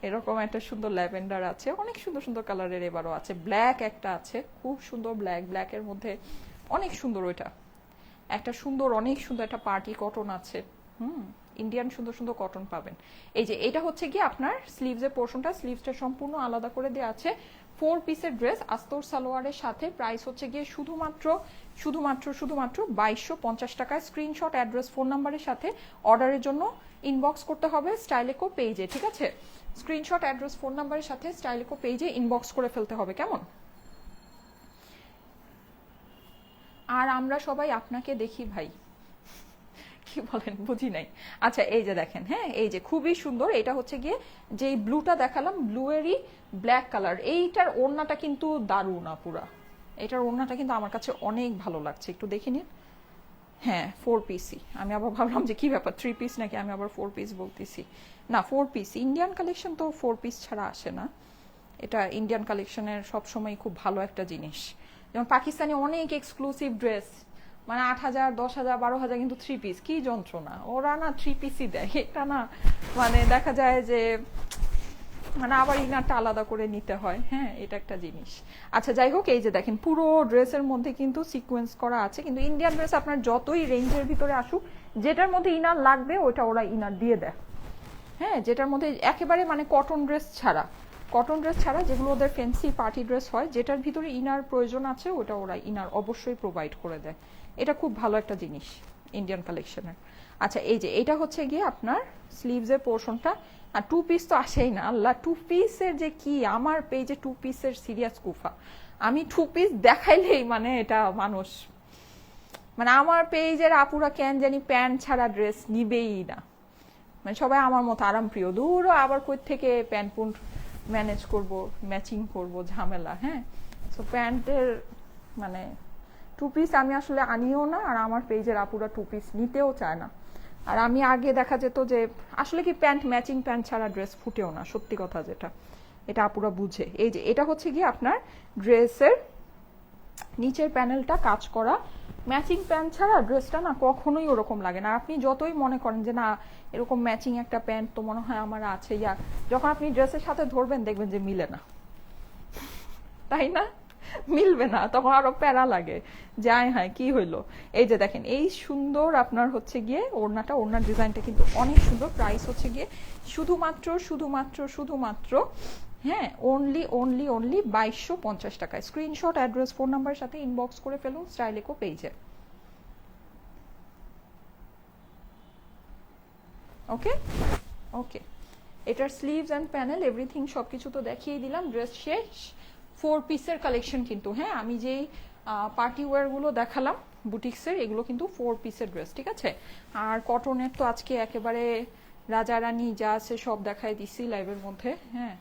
এরকম একটা সুন্দর ল্যাভেন্ডার আছে, অনেক সুন্দর সুন্দর কালারের এবারও আছে। ব্ল্যাক একটা আছে, খুব সুন্দর ব্ল্যাক, ব্ল্যাকের মধ্যে অনেক সুন্দর ওইটা একটা সুন্দর, অনেক সুন্দর একটা পার্টি কটন আছে, ইন্ডিয়ান সুন্দর সুন্দর কটন পাবেন। এই যে এটা হচ্ছে কি আপনার স্লিভসের পোর্শনটা, স্লিভসটা সম্পূর্ণ আলাদা করে দেওয়া আছে। 4 পিসের ড্রেস আস্তর সালোয়ারের সাথে, প্রাইস হচ্ছে গিয়ে শুধুমাত্র 2250 টাকায়। স্ক্রিনশট, অ্যাড্রেস, ফোন নাম্বারের সাথে অর্ডারের জন্য ইনবক্স করতে হবে স্টাইলেকো পেজে, ঠিক আছে? স্ক্রিনশট, অ্যাড্রেস, ফোন নাম্বারের সাথে স্টাইলেকো পেজে ইনবক্স করে ফেলতে হবে, কেমন? আর আমরা সবাই আপনাকে দেখি ভাই, কি বলেন বুঝি নাই। আচ্ছা এই যে দেখেন, হ্যাঁ এই যে খুবই সুন্দর, এটা হচ্ছে গিয়ে যে ব্লুটা দেখালাম, ব্লুয়েরই ব্ল্যাক কালার। এইটার ওড়নাটা কিন্তু দারুণ আপুরা, এটার ওড়নাটা কিন্তু আমার কাছে অনেক ভালো লাগছে, একটু দেখে নিন। হ্যাঁ 4 পিসই, আমি আবার ভাবলাম যে কি ব্যাপার 3 পিস নাকি, আমি আবার 4 পিস বলতেছি। না 4 পিস, ইন্ডিয়ান কালেকশন তো 4 পিস ছাড়া আসে না, এটা ইন্ডিয়ান কালেকশনের সবসময় খুব ভালো একটা জিনিস। যেমন পাকিস্তানি অনেক এক্সক্লুসিভ ড্রেস, মানে 8,000, 10,000, 12,000, কিন্তু 3 পিস কি যন্ত্রণা, ওরা না 3 পিসই দেয়, এটা না মানে দেখা যায় যে মানে আবার ইনারটা আলাদা করে নিতে হয়, হ্যাঁ এটা একটা জিনিস। আচ্ছা যাই হোক, এই যে দেখেন পুরো ড্রেসের মধ্যে কিন্তু সিকোয়েন্স করা আছে, কিন্তু ইন্ডিয়ান ড্রেস আপনার যতই রেঞ্জের ভিতরে আসুক, যেটার মধ্যে ইনার লাগবে ওটা ওরা ইনার দিয়ে দেয়, হ্যাঁ যেটার মধ্যে একেবারে মানে কটন ড্রেস ছাড়া যেগুলো ওদের ফ্যান্সি পার্টি ড্রেস হয়, যেটার ভিতরে ইনার প্রয়োজন আছে ওটা ওরা ইনার অবশ্যই প্রোভাইড করে দেয়। এটা খুব ভালো একটা জিনিস ইন্ডিয়ান কালেকশনের। আচ্ছা এই যে এটা হচ্ছে গিয়ে আপনার স্লিভসের পোর্শনটা, আর 2 পিস তো আসেই না, আল্লাহ 2 পিসের যে কি, আমার পেজে 2 পিসের সিরিয়াস কুফা, আমি 2 পিস দেখাইলেই মানে এটা মানুষ মানে আমার পেজের আপুরা কেন জানি প্যান্ট ছাড়া ড্রেস নিবেই না, মানে সবাই আমার মতো আরাম প্রিয়, দূর আবার কই থেকে প্যান্ট পুন্ট ম্যানেজ করব, ম্যাচিং করব, ঝামেলা, হ্যাঁ। সো প্যান্টের মানে 2 পিস আমি আসলে আনিও না, আর আমার পেজের আপুরা 2 পিস নিতেও চায় না। আর আমি আগে দেখা যেত যে আসলে কি প্যান্ট ম্যাচিং প্যান্ট ছাড়া ড্রেস ফুটেও না, সত্যি কথা যেটা, এটা আপুরা বুঝে। এই যে এটা হচ্ছে গিয়ে আপনার ড্রেসের নিচের প্যানেলটা কাজ করা, ম্যাচিং প্যান্ট ছাড়া ড্রেসটা না কখনোই ওরকম লাগে না। আপনি যতই মনে করেন যে না এরকম ম্যাচিং একটা প্যান্ট তো মনে হয় আমার আছে, ইয়া যখন আপনি ড্রেসের সাথে ধরবেন দেখবেন যে মিলে না, তাই না? মিলবে না, তখন আরো প্যারা লাগে, যায় হ্যাঁ কি হইলো। এই যে দেখেন এই সুন্দর আপনার হচ্ছে গিয়ে ওড়নাটা, ওড়নার ডিজাইনটা কিন্তু অনেক সুন্দর। প্রাইস হচ্ছে গিয়ে শুধুমাত্র হ্যাঁ অনলি 2250 টাকায়। স্ক্রিনশট, অ্যাড্রেস, ফোন নাম্বারের সাথে ইনবক্স করে ফেলুন স্টাইলেকো পেজে। ওকে ওকে, এটার স্লিভস অ্যান্ড প্যানেল এভরিথিং সবকিছু তো দেখিয়ে দিলাম। ড্রেস শেষ, 4 পিসের কালেকশন কিন্তু, হ্যাঁ আমি যেই পার্টি ওয়্যারগুলো দেখালাম বুটিক্সের, এগুলো কিন্তু 4 পিসের ড্রেস, ঠিক আছে? আর কটনের তো আজকে একেবারে রাজা রানী যা আছে সব দেখাই দিছি লাইভের মধ্যে, হ্যাঁ।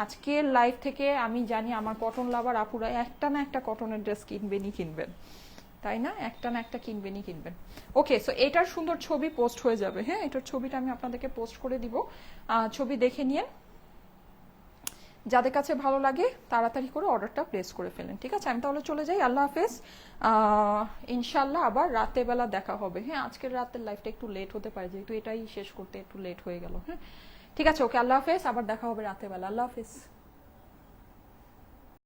আজকের লাইভ থেকে আমি জানি আমার কটন লাভার আপুরা একটা না একটা কটনের ড্রেস কিনবেন, তাই না? একটা না একটা কিনবেন। ওকে, সো এটার সুন্দর ছবি পোস্ট হয়ে যাবে, হ্যাঁ এটার ছবিটা আমি আপনাদেরকে পোস্ট করে দিব, ছবি দেখে নিয়ে যাদের কাছে ভালো লাগে তাড়াতাড়ি করে অর্ডারটা প্লেস করে ফেলেন, ঠিক আছে? আমি তাহলে চলে যাই, আল্লাহ হাফেজ। ইনশাল্লাহ আবার রাতে বেলা দেখা হবে, হ্যাঁ আজকের রাতের লাইফটা একটু লেট হতে পারে, যেহেতু এটাই শেষ করতে একটু লেট হয়ে গেল, হ্যাঁ ঠিক আছে? ওকে, আল্লাহ হাফেজ, আবার দেখা হবে রাতে বেলা, আল্লাহ হাফেজ।